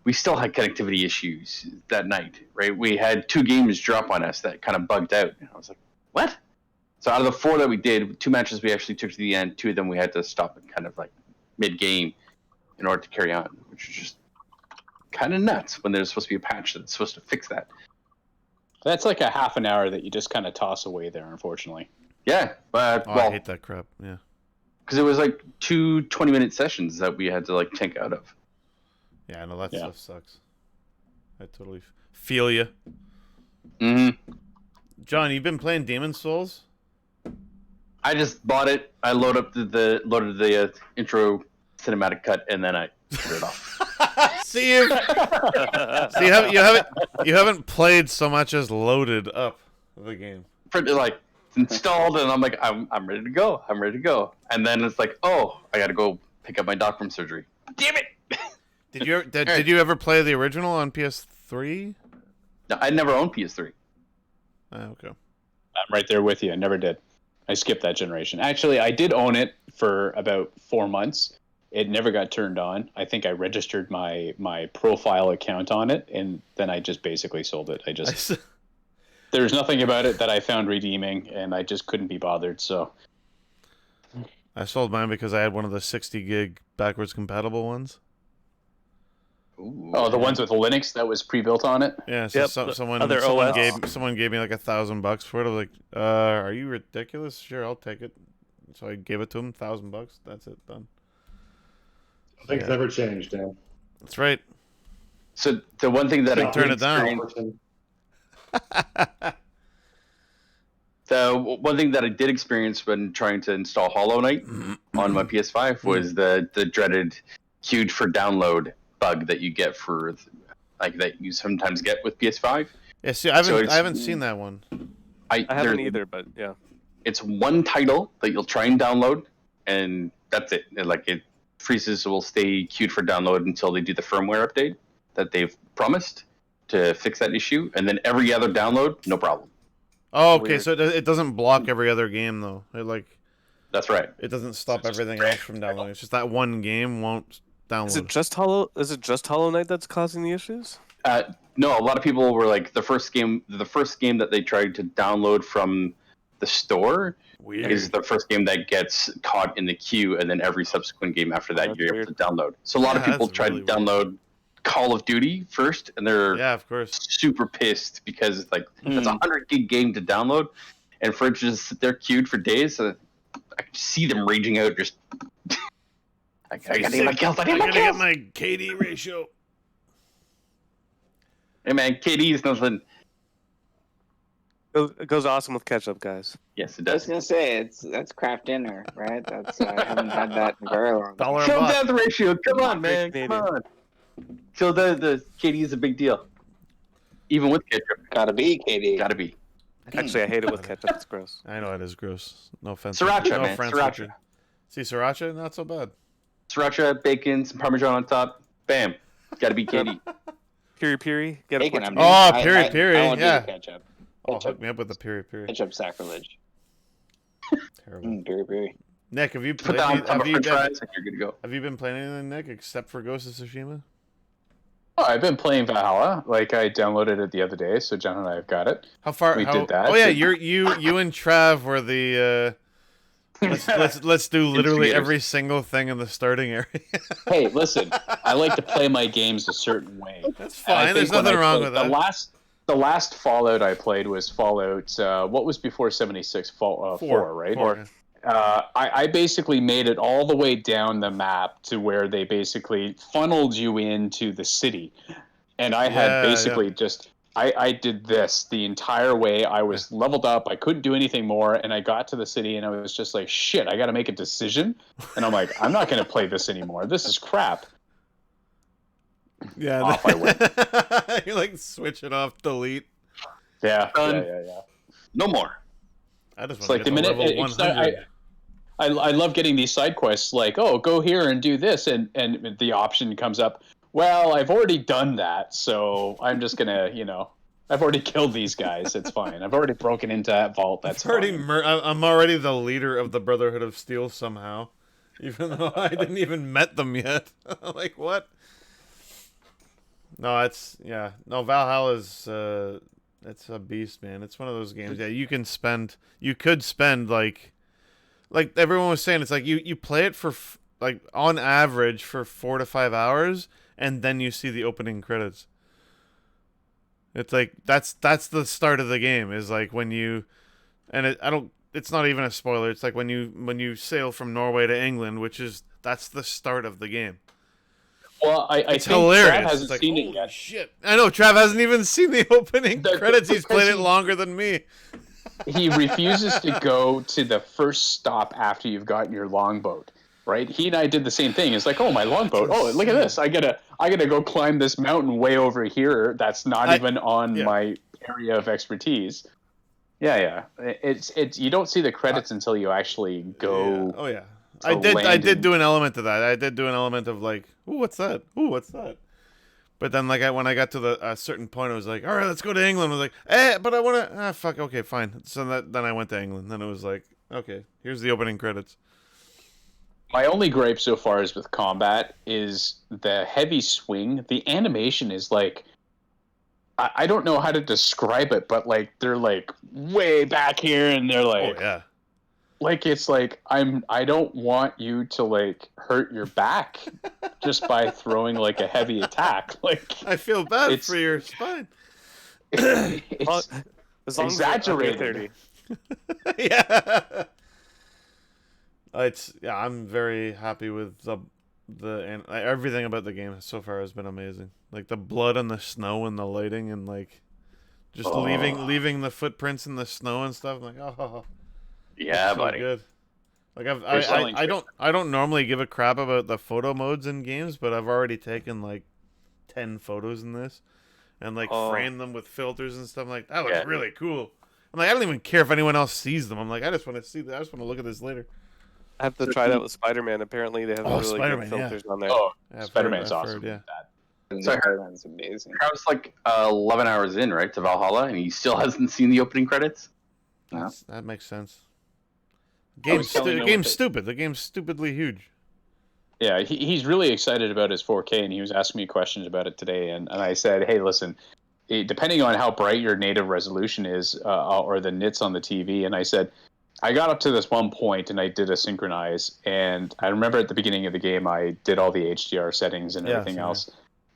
we still had connectivity issues that night. Right, we had 2 games drop on us that kind of bugged out. And I was like, what? So out of the 4 that we did, 2 matches we actually took to the end. 2 of them we had to stop at kind of like mid game in order to carry on, which is just kind of nuts when there's supposed to be a patch that's supposed to fix that. That's like a half an hour that you just kind of toss away there, unfortunately. Yeah, but I hate that crap. Yeah, because it was like 2 20-minute sessions that we had to like tank out of. Yeah, I know that stuff sucks. I totally feel you. Mm-hmm. John, you've been playing Demon's Souls? I just bought it. I loaded the intro cinematic cut, and then I turned it off. See you haven't played so much as loaded up the game. Like installed, and I'm like, I'm ready to go. I'm ready to go. And then it's like, oh, I got to go pick up my dog from surgery. Damn it! Did you ever play the original on PS3? No, I never owned PS3. Okay. I'm right there with you. I never did. I skipped that generation. Actually, I did own it for about 4 months. It never got turned on. I think I registered my profile account on it, and then I just basically sold it. There's nothing about it that I found redeeming, and I just couldn't be bothered. So I sold mine because I had one of the 60 gig backwards compatible ones. Ooh, the ones with Linux that was pre-built on it. Yeah, so someone gave me like $1,000 for it. I was like, "Are you ridiculous? Sure, I'll take it." So I gave it to him, $1,000. That's it, done. Things never changed, Dan. That's right. So the one thing that I turn it down. The one thing that I did experience when trying to install Hollow Knight on my PS5 was the dreaded queued for download bug that you get that you sometimes get with PS5. Yeah, see, I haven't seen that one. I haven't either, but yeah. It's one title that you'll try and download, and that's it. It freezes will stay queued for download until they do the firmware update that they've promised to fix that issue, and then every other download, no problem. Oh, okay. Weird. So it doesn't block every other game though. That's right. It doesn't stop everything else from downloading. It's just that one game won't download. Is it just Hollow Knight that's causing the issues? No, a lot of people were like the first game that they tried to download from the store is the first game that gets caught in the queue, and then every subsequent game after that you're able to download. So a lot of people tried to download Call of Duty first, and they're Yeah, of course. super pissed because it's like it's a 100 gig game to download, and for it to just sit there queued for days. So I can see them raging out. Just I gotta get my kills. I gotta get my KD ratio. Hey man, KD is nothing. It goes awesome with ketchup, guys. Yes, it I was does. gonna say that's craft dinner, right? That's I haven't had that in a very long time. $1 a Show buck. down the ratio. Come on, man. Big Come Canadian. on. So the KD is a big deal, even with ketchup. Gotta be, Katie. Gotta be Actually, I hate it with ketchup. It's gross. I know it is gross. No offense. Sriracha, no man. offense, Sriracha. Richard. See, sriracha, not so bad. sriracha, bacon, some Parmesan on top. Bam. Gotta be KD. Piri piri. Get a Bacon, portion. I'm Oh, piri piri, I won't do yeah. the ketchup. Oh, Ketchup. hook me up with the piri piri. Ketchup sacrilege. Terrible. Piri piri. Nick, have you Put played? that on top Have of you, French fries, and you're good to go. have you been playing anything, Nick, except for Ghost of Tsushima? Oh, I've been playing Valhalla. Like I downloaded it the other day, so John and I have got it. How far? We did that. Oh yeah, you and Trav were the. Let's do literally Instigators. every single thing in the starting area. Hey, listen, I like to play my games a certain way. That's And I fine. There's think when nothing I wrong played- with that. The last Fallout I played was Fallout. What was before 76? 4, right? Four. I basically made it all the way down the map to where they basically funneled you into the city, and I had Yeah, basically just. I did this the entire way. I was leveled up. I couldn't do anything more. And I got to the city and I was just like, shit, I got to make a decision. And I'm like, I'm not going to play this anymore. This is crap. Yeah. Off I went. You like switch it off, delete. Yeah. Done. Yeah. No more. I just It's want like to the get to minute level 100. I love getting these side quests like, oh, go here and do this. And the option comes up, well, I've already done that. So I'm just going to, I've already killed these guys. It's fine. I've already broken into that vault. That's already fine. I'm already the leader of the Brotherhood of Steel somehow, even though I didn't even met them yet. Like what? No, no. Valhalla's it's a beast, man. It's one of those games. Yeah, you could spend like everyone was saying. It's like you play it for like on average for 4 to 5 hours, and then you see the opening credits. It's like that's the start of the game. Is like when you, and it's not even a spoiler. It's like when you sail from Norway to England, that's the start of the game. Well, I It's think hilarious. Trav hasn't It's like, seen it holy yet. shit. I know Trav hasn't even seen the opening credits. He's because played it longer than me. He refuses to go to the first stop after you've gotten your longboat. Right? He and I did the same thing. It's like, oh, my longboat. Oh, look at this. I gotta go climb this mountain way over here. That's not even on my area of expertise. Yeah. It's you don't see the credits until you actually go. Yeah. Oh yeah. to I did land do an element of that. I did do an element of like, ooh, what's that? Ooh, what's that? But then like when I got to a certain point, I was like, all right, let's go to England. I was like, but I want to. Fuck. Okay, fine. So then I went to England. Then it was like, okay, here's the opening credits. My only gripe so far is with combat is the heavy swing. The animation is like, I don't know how to describe it, but like they're like way back here, and they're like, Oh yeah. like it's like I don't want you to like hurt your back just by throwing like a heavy attack. Like I feel bad It's- for your spine. it's As long as you're under exaggerated. 30. Yeah. I'm very happy with and everything about the game so far has been amazing. Like the blood and the snow and the lighting and like just leaving the footprints in the snow and stuff. I'm like, oh, Yeah, so buddy. good. Like selling I don't normally give a crap about the photo modes in games, but I've already taken like 10 photos in this and like framed them with filters and stuff. I'm like, that looks really cool. I'm like, I don't even care if anyone else sees them. I'm like, I just want to see that. I just want to look at this later. I have to try that with Spider-Man. Apparently, they have really Spider-Man, good filters on there. Oh, Yeah, I've Spider-Man's heard- I've awesome. heard, yeah. So I heard- That's amazing. I was like 11 hours in, right, to Valhalla, and he still hasn't seen the opening credits. No. That makes sense. was telling you Game's what stupid. The game's stupidly huge. Yeah, he's really excited about his 4K, and he was asking me questions about it today. And I said, hey, listen, depending on how bright your native resolution is or the nits on the TV, and I said, I got up to this one point and I did a synchronize, and I remember at the beginning of the game I did all the HDR settings and Yeah, everything same else.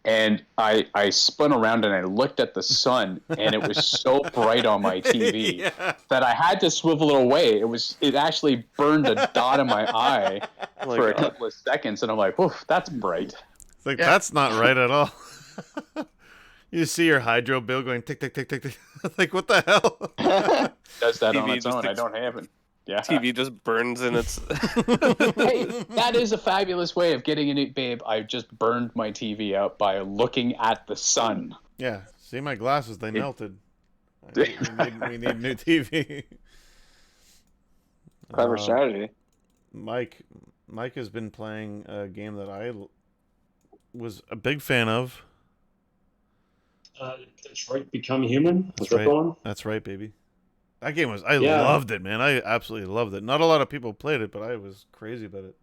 and I spun around and I looked at the sun, and it was so bright on my TV Yeah. that I had to swivel it away. It actually burned a dot in my eye Oh my for a God. couple of seconds, and I'm like, "Oof, that's bright." It's like, Yeah. that's not right at all. You just see your hydro bill going tick, tick, tick, tick, tick. Like, what the hell? Does that on TV its just own? I don't have it. Yeah. TV just burns in its. Hey, that is a fabulous way of getting a new babe. I just burned my TV out by looking at the sun. Yeah. See my glasses, they It- melted. We need new TV. Clever Uh, strategy. Mike has been playing a game that I was a big fan of. Detroit Become Human. That's Was that right. the one? That's right, baby. That game was. I Yeah. loved it, man. I absolutely loved it. Not a lot of people played it, but I was crazy about it.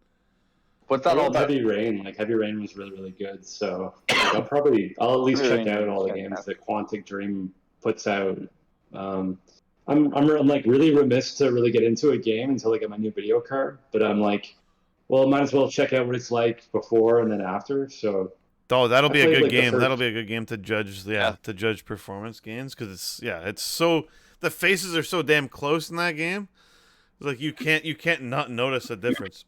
What's I that all love about? Heavy Rain. Like Heavy Rain was really, really good. So I'll at least Heavy check Rain out all the is games fantastic. that Quantic Dream puts out. I'm like really remiss to really get into a game until I get my new video card. But I'm like, well, might as well check out what it's like before and then after. So Oh, that'll I be a played, good like, the game. first- That'll be a good game to judge. Yeah. To judge performance games because it's so the faces are so damn close in that game. It's like you can't not notice a difference.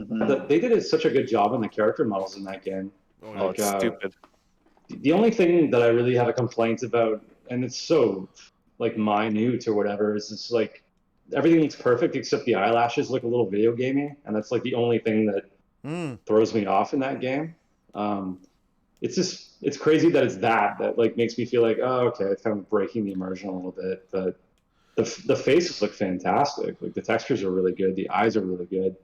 they did such a good job on the character models in that game. Oh, it's Like, stupid. The only thing that I really have a complaint about, and it's so like minute or whatever, is it's like everything looks perfect except the eyelashes look a little video gamey, and that's like the only thing that throws me off in that game. It's crazy that it's that like makes me feel like, oh, okay, it's kind of breaking the immersion a little bit. But the faces look fantastic. Like the textures are really good, the eyes are really good,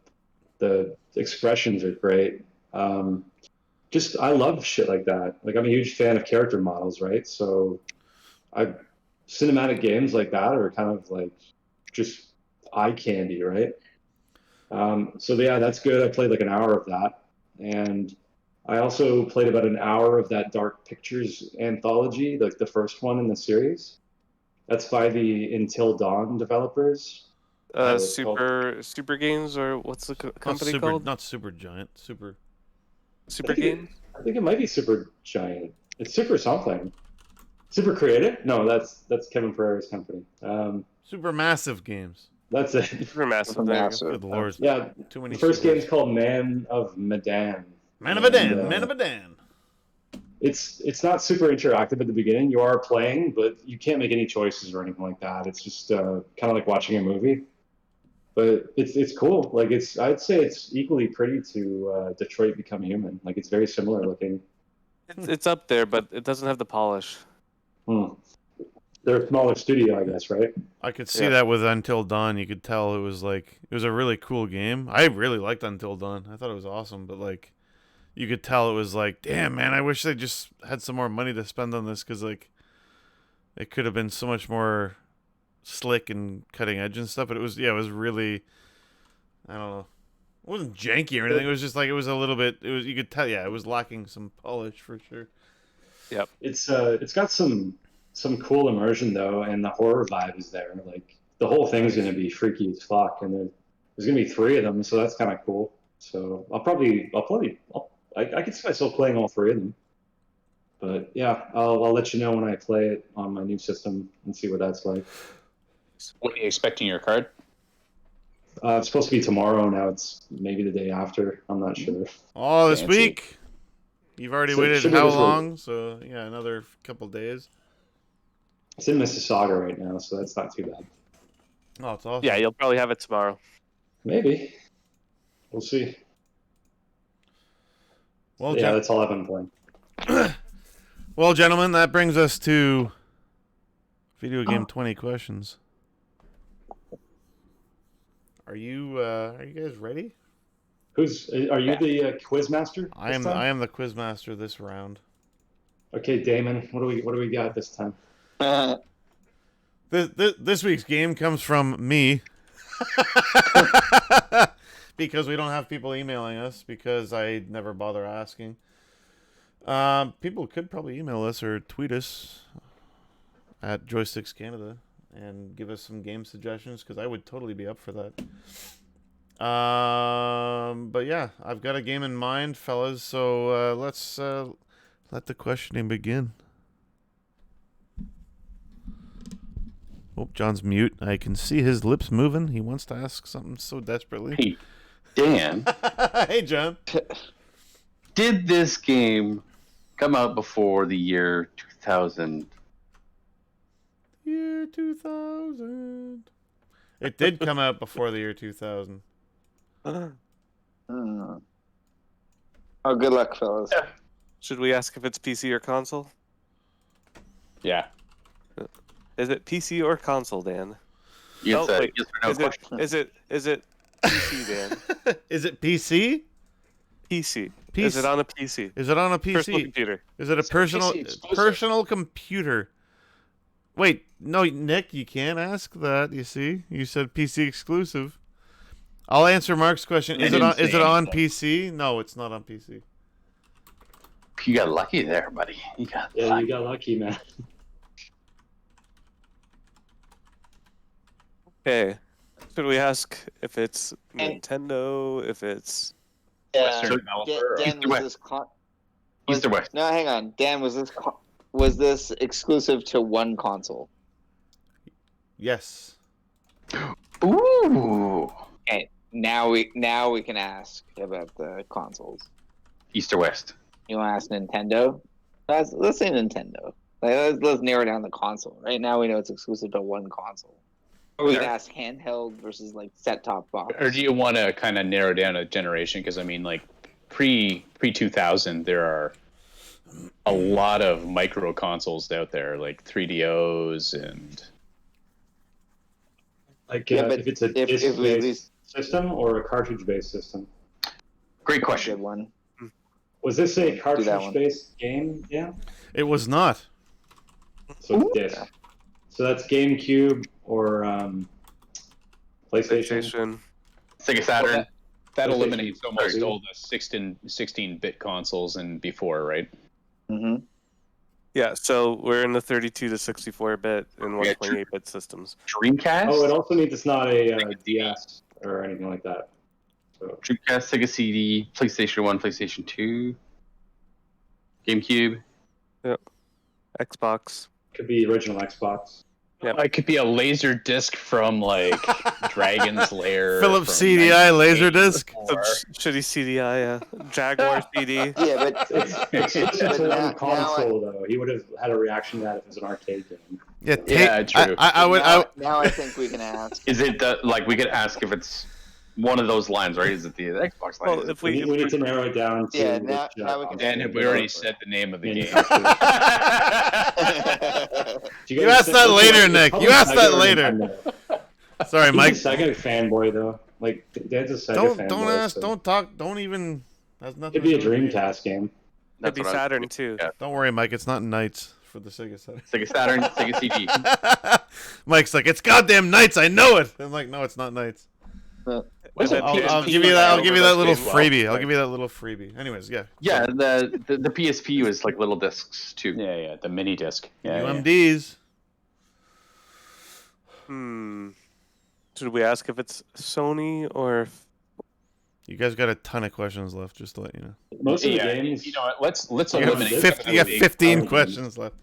the expressions are great. Just I love shit like that. Like I'm a huge fan of character models, right? So cinematic games like that are kind of like just eye candy, right? So yeah, that's good. I played like an hour of that, and I also played about an hour of that Dark Pictures anthology, like the first one in the series. That's by the Until Dawn developers. It's called- Super Games, or what's the company called? Not super giant. Super. Super Games. I think it might be Super Giant. It's Super something. Super Creative? No, that's Kevin Pereira's company. Super massive games. That's it. Super Massive. There you go. Massive. Good lord. Yeah, Too many. the first supers. game's called Man of Medan. Man of a Dan. And, Man of a Dan. It's not super interactive at the beginning. You are playing, but you can't make any choices or anything like that. It's just kind of like watching a movie. But it's cool. Like I'd say it's equally pretty to Detroit Become Human. Like it's very similar looking. It's up there, but it doesn't have the polish. They're a smaller studio, I guess, right? I could see Yeah. that with Until Dawn. You could tell it was a really cool game. I really liked Until Dawn. I thought it was awesome, but like you could tell it was like, damn man, I wish they just had some more money to spend on this because like it could have been so much more slick and cutting edge and stuff. But it was really, I don't know, it wasn't janky or anything. It was just like it was a little bit. It was you could tell, it was lacking some polish for sure. It's got some cool immersion though, and the horror vibe is there. Like the whole thing's gonna be freaky as fuck, and there's gonna be 3 of them, so that's kind of cool. So I could see myself playing all 3 of them. But yeah, I'll let you know when I play it on my new system and see what that's like. What are you expecting your card? It's supposed to be tomorrow. Now it's maybe the day after. I'm not sure. Oh, this Fancy. week. You've already So it waited should be how this week. long? So yeah, another couple days. It's in Mississauga right now, so that's not too bad. Oh, it's awesome. Yeah, you'll probably have it tomorrow. Maybe. We'll see. Well, Yeah, that's all I've been playing. well, gentlemen, that brings us to video game 20 questions. Are you guys ready? Are you the quiz master? I am the quiz master this round. Okay, Damon. What do we got this time? This week's game comes from me. Because we don't have people emailing us because I never bother asking. People could probably email us or tweet us at Joysticks Canada and give us some game suggestions because I would totally be up for that. But yeah, I've got a game in mind, fellas. So let's Let the questioning begin. Oh, John's mute. I can see his lips moving. He wants to ask something so desperately. Hey, Dan, Hey, John. did this game come out before the year 2000? Year 2000. It did come out before the year 2000. Hmm. Oh, good luck, fellas. Should we ask if it's PC or console? Yeah. Is it PC or console, Dan? It's Oh, a wait. yes or no question. Is it PC, Dan? Is it PC? PC. PC. Is it on a PC? Is it on a PC? Personal computer. Is it a It's a personal PC exclusive. personal computer? Wait, no, Nick, you can't ask that. You see, you said PC exclusive. I'll answer Mark's question. I Is it on? didn't Is say it on anything. PC? No, it's not on PC. You got lucky there, buddy. You got Yeah, lucky. you got lucky, man. Okay. Should we ask if it's And- Nintendo? If it's Western So- developer. Dan, East or was west? this East or west? No, hang on. Dan, was this exclusive to one console? Yes. Ooh. Okay, now we can ask about the consoles. East or west? You want to ask Nintendo? Let's say Nintendo. Let's narrow down the console. Right now we know it's exclusive to one console. Or we can Sure. ask handheld versus like set-top box. Or do you want to kind of narrow down a generation? Because I mean, like pre 2000, there are a lot of micro consoles out there, like 3DOs and Like, Yeah, but if it's a if we disc-based at least system or a cartridge-based system. Great good question. one. Was this a Do that one. cartridge-based game? Yeah. It was not. So it's disc. So that's GameCube or PlayStation. PlayStation? Sega Saturn. that PlayStation eliminates almost 3. all the 16-bit consoles and before, right? Mm-hmm. Yeah, so we're in the 32 to 64 bit and Yeah, 128 bit systems. Dreamcast. Oh, it also means it's not a DS or anything like that. So Dreamcast, Sega CD, PlayStation 1, PlayStation 2, GameCube. Xbox. could be original Xbox. Yep. It could be a laser disc from like Dragon's Lair. Philips from CDI Laserdisc. 1984. Some shitty CDI, Jaguar CD. Yeah, but It's exclusive But to now- one console, though. He would have had a reaction to that if it was an arcade game. Yeah, Yeah, true. I would. now I think we can ask. Is it like we could ask if it's one of those lines, right? Is it the Xbox line? Well, if We we need to narrow it down to Yeah, which, now we can- Dan, have we already said the name of the game? You asked that later, Nick. You asked that later. Sorry, Mike. He's a Sega fanboy, though. Like, Dan's a Sega fanboy. Don't ask. so Don't talk. Don't even. That's nothing. It'd be a to do with me. Dreamcast game. could That's be what I was Saturn thinking. too. Yeah. Don't worry, Mike. It's not Knights for the Sega Saturn. Sega Saturn, Sega CD. Mike's like, it's goddamn Knights. I know it. I'm like, no, it's not Knights. Was it I'll PSP give you that. I'll give you that little as well? freebie. I'll give you that little freebie. Anyways, yeah. Yeah, the PSP was like little discs too. Yeah, the mini disc. Yeah, yeah. UMDs. Should we ask if it's Sony or You guys got a ton of questions left. Just to let you know. Most of the Yeah, games. you know what? Let's You got eliminate. 50, some you of got the 15 big- questions left.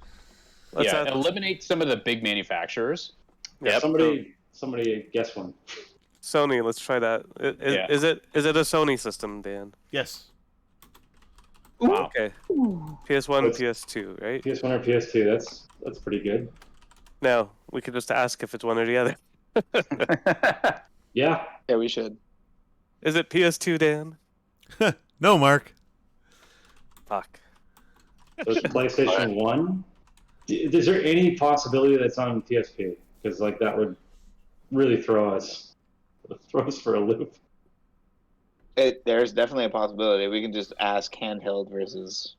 Let's Yeah, ask- eliminate some of the big manufacturers. Yeah, somebody guess one. Sony? Let's try that. Yeah. Is it a Sony system, Dan? Yes. Wow. Okay. PS1, Let's- PS2, right? PS1 or PS2. That's pretty good. Now we could just ask if it's one or the other. Yeah. Yeah, we should. Is it PS2, Dan? No, Mark. Fuck. So it's PlayStation 1. Is there any possibility that's on PSP? Because like that would really throw us for a loop. There's definitely a possibility. We can just ask handheld versus,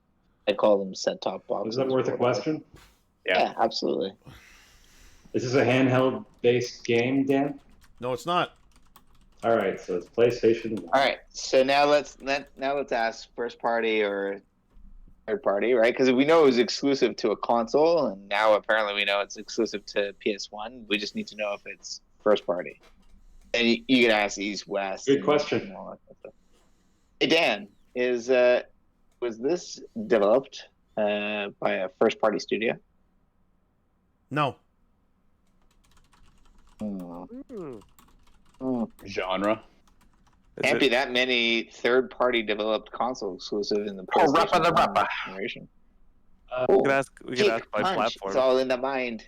I call them set-top boxes. Is that worth a question? Yeah, absolutely. Is this a handheld-based game, Dan? No, it's not. All right, so it's PlayStation 1. All right, so now let's ask first party or third party, right? Because we know it was exclusive to a console, and now apparently we know it's exclusive to PS1. We just need to know if it's first party. And you can ask East, West. Good and- question. and all that stuff. Hey Dan, was this developed by a first-party studio? No. Genre. Can't be that many third-party developed console exclusive in the PlayStation 1 generation. We could ask by Punch. platform. It's all in the mind.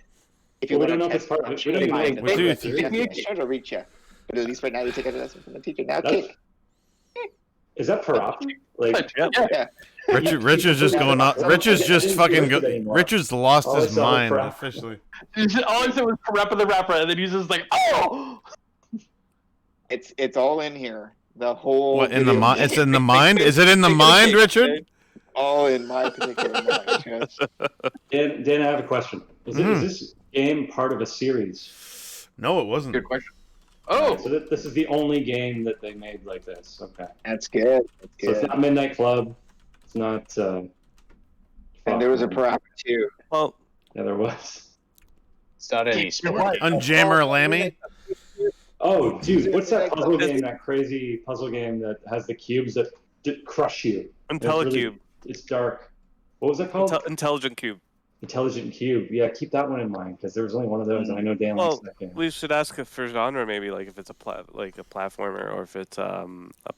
If you Well, we want don't to know if it's test part of punch, it. We don't even know mind, if it's it's part of teacher. Try to reach you. But at least right now you take a lesson from the teacher. Now That's- kick. Is that parappa? Like, Yeah. Richard's just going up. Richard's just fucking. Richard's lost All I his saw was mind crap. officially. All I said was Parappa the Rapper, and then he's just like, oh! It's all in here. The whole. What in the video mind? game. It's in the mind. Is it in the mind, Richard? All in my particular mind. Yes. Dan, I have a question. Is this game part of a series? No, it wasn't. Good question. Oh! So this is the only game that they made like this. Okay. That's good. That's So it's good. not Midnight Club. It's not. And there was a Parappa too. Well, Yeah, there was. It's not any sport. Unjammer Lammy. Oh, dude, what's that puzzle game? That crazy puzzle game that has the cubes that crush you. IntelliCube. It's dark. What was it called? Intelligent Cube. Intelligent Cube. Yeah, keep that one in mind because there was only one of those, and I know Dan likes that game. We should ask if for genre, maybe like if it's a platformer or if it's a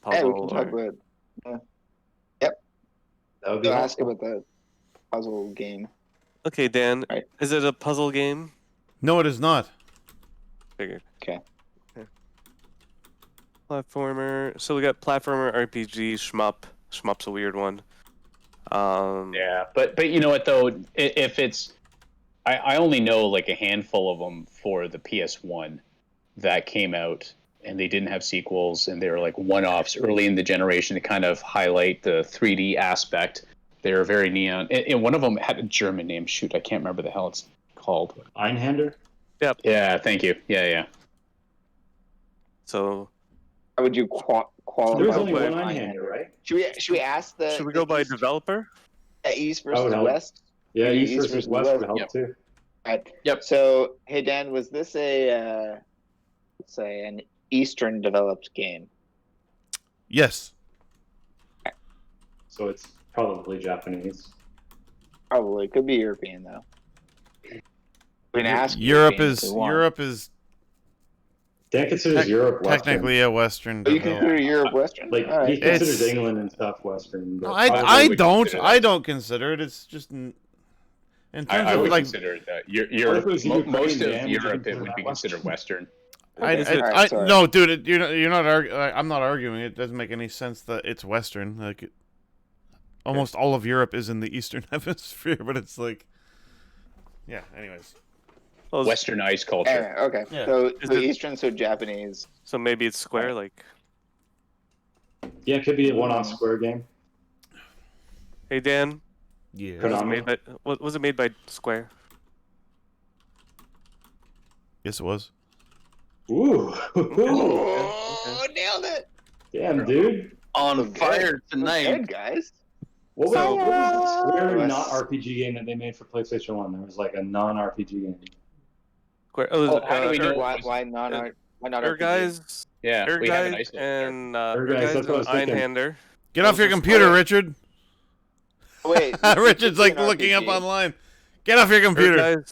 puzzle. Yeah, we can talk about. Yep. That would be I'll ask awesome. about the puzzle game. Okay, Dan, Right. is it a puzzle game? No, it is not. Figured. Okay. Platformer. So we got platformer, RPG, shmup. Shmup's a weird one. Yeah, but you know what though? If it's, I only know like a handful of them for the PS1 that came out, and they didn't have sequels, and they were like one-offs early in the generation to kind of highlight the 3D aspect. They were very neon, and one of them had a German name. Shoot, I can't remember the hell it's called. Einhander? Yeah, thank you. Yeah. So How would you qualify? There was only by one Einhander, right? Should we ask the? should we go by East, developer? East That versus would help. West? Yeah, Maybe East versus West would help Yep. too. Right. Yep. So, hey Dan, was this a let's say an Eastern developed game? Yes. So it's probably Japanese. Probably could be European though. We can ask Europe European if is we want. Europe is Dan considers Europe Western. technically a Western. Oh, you development. consider Europe Western? Like All he right. considers It's- England and stuff Western. But No, Probably I would don't. consider I that. don't consider it. It's just in terms I of would like consider it that. What if Europe, it was most Ukraine, of Dan? Would you Europe, it consider would that be considered Western. Okay. All right, I sorry. no, dude. You're not. I'm not arguing. It doesn't make any sense that it's Western. Like, almost all of Europe is in the Eastern Hemisphere, but it's like, yeah. Anyways, Well, Westernized culture. Yeah, okay. Yeah. So Is the it- Eastern, so Japanese. so maybe it's Square. Like, Yeah, it could be a one-off Square game. hey Dan, yeah. Konami. was it made by Square? Yes, it was. Ooh. Oh, nailed it! Damn, dude. On Good. fire tonight. Good guys. What was the Square Yes. not RPG game that they made for PlayStation 1? There was like a non-RPG game. Square. Oh, how do we know? Why not? Why not? Air RPG? guys, Yeah, Air we have an guys, ice there. and Air Guys, that's what I was thinking. Einhander. Get off your Those are computer, Square. Richard. Wait, Richard's like an looking up RPG. online. Get off your computer.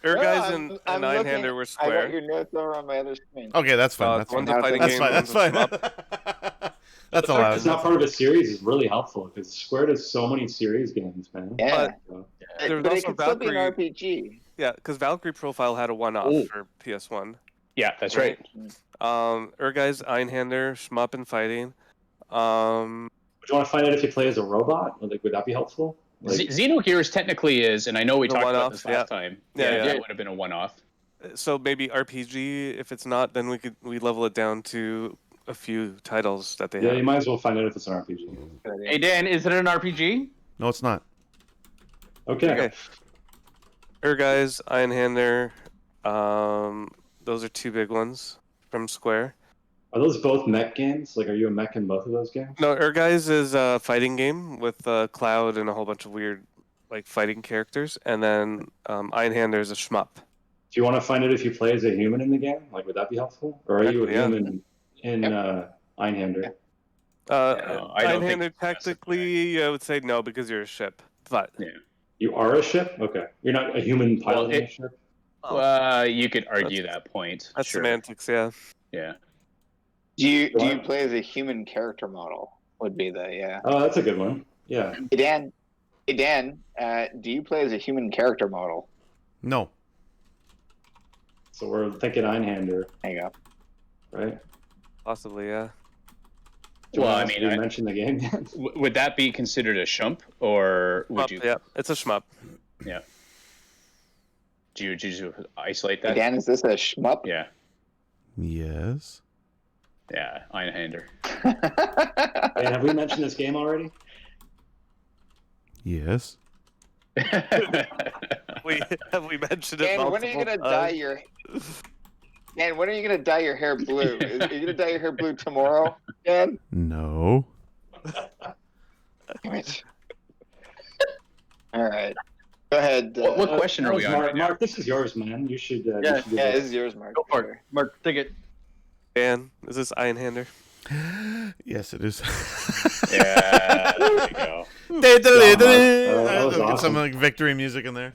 Air No, guys, I'm and looking- Einhander were I got Square. your notes over on my other screen. Okay, that's fine. That's one's fine. a fighting That's game, fine. That's one's a fine. That's The all fact I it's not part of a series is really helpful because Square does so many series games, man. Yeah, So, There was but it also could still be an Valkyrie. RPG. Yeah, because Valkyrie Profile had a one-off Ooh. for PS1. Yeah, that's right. Guys, Einhander, shmup and fighting. would you want to find out if you play as a robot? Or, like, would that be helpful? Like, Xenogears technically is, and I know we The talked about one-off, this last time. Yeah. It would have been a one-off. So maybe RPG. If it's not, then we level it down to a few titles that they yeah, have. you might as well find out if it's an RPG. Hey Dan, is it an RPG? No, it's not. Okay. Okay. Guys, Einhander. Those are two big ones from Square. Are those both mech games? Like, are you a mech in both of those games? No, Guys is a fighting game with Cloud and a whole bunch of weird like fighting characters, and then Einhander is a shmup. Do you want to find out if you play as a human in the game? Like, would that be helpful? Or are you a Yeah. human in Einhander? I don't think Einhander it's technically, I would say no because you're a ship, but Yeah. You are a ship? Okay. You're not a human piloting a ship? You could argue that point. That's sure. semantics, yeah. Yeah. Do you What? play as a human character model? Would be the Oh, that's a good one. Yeah. Hey Dan, do you play as a human character model? No. So we're thinking Einhander, There you go. right? Possibly, yeah. Do Well, I I mean, mean, mention the game yet? would that be considered a shump, or would you? Yeah, it's a shmup. Yeah. Do you isolate Hey that? Dan, is this a shmup? Yeah. Yes. Yeah. Einhander. Dan, have we mentioned this game already? Yes. Have we mentioned it? Dan, when are you gonna dye your? Dan, when are you gonna dye your hair blue? Are you gonna dye your hair blue tomorrow, Dan? No. Damn it. All right. Go ahead. What question are we on? Mark, right now? Mark, this is yours, man. You should. You Yeah, should do Yeah, this. this is yours, Mark. Go for it. Mark, take it. Dan, is this Einhander? Yes, it is. Yeah. There we go. That was Get awesome. some like victory music in there.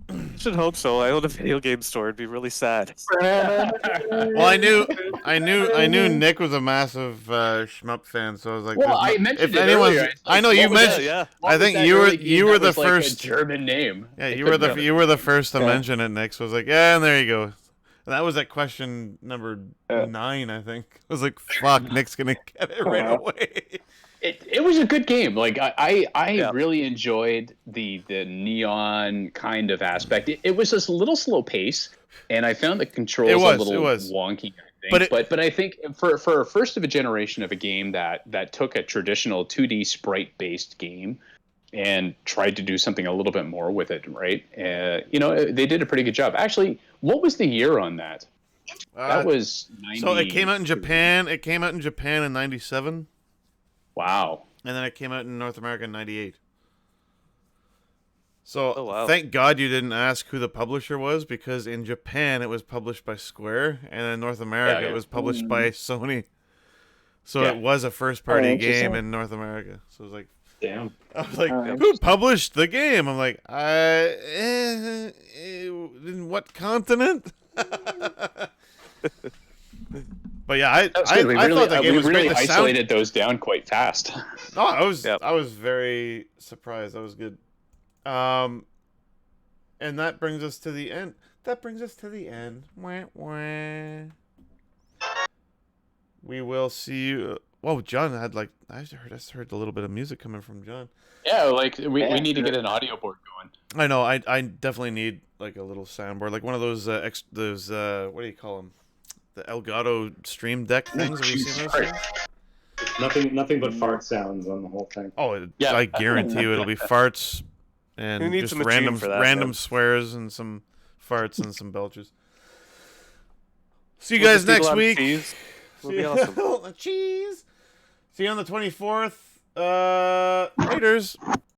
I should hope so. I own a video game store. It'd be really sad. Well, I knew Nick was a massive shmup fan, so I was like, Well, there's I mentioned if it anyone's, earlier. It's I like, know you what was that? mentioned. Yeah. I think What was you that were early game you were that the was, like, a first. German name. Yeah, I you were couldn't the know. you were the first to Yeah. mention it, Nick. So I was like, yeah, and there you go. And that was at question number Yeah. 9, I think. I was like, fuck, Nick's gonna get it right Uh-huh. away. It was a good game. Like I Yeah. really enjoyed the neon kind of aspect. It was just a little slow pace, and I found the controls It was, a little it was. wonky. I But think. But I think for a first of a generation of a game that took a traditional 2D sprite based game and tried to do something a little bit more with it, right? They did a pretty good job. Actually, what was the year on that? That was 90. So it came out in Japan. It came out in Japan in '97, Wow. and then it came out in North America in '98. So Oh, wow. thank God you didn't ask who the publisher was, because in Japan it was published by Square, and in North America Yeah. it was published by Sony. So Yeah. it was a first-party Oh, game interesting. in North America. So it was like, Damn. I was like, Oh, who published the game? I'm like, in what continent? But yeah, I That was good. I thought the game we was really great. The sound, isolated those down quite fast. no, Yep. I was very surprised. That was good. And that brings us to the end. Wah, wah. We will see you. Whoa, John had like I just heard a little bit of music coming from John. Yeah, like we Yeah, need to sure. get an audio board going. I know. I definitely need like a little soundboard, like one of those what do you call them? The Elgato Stream Deck things. Have you seen those things? Nothing but fart sounds on the whole thing. Oh, Yeah. I guarantee you it'll be farts Who and needs just a machine for that, random man? swears and some farts and some belches. See you We'll guys just eat a next lot of week. cheese. It'll be See- awesome. Cheese. See you on the 24th. Raiders.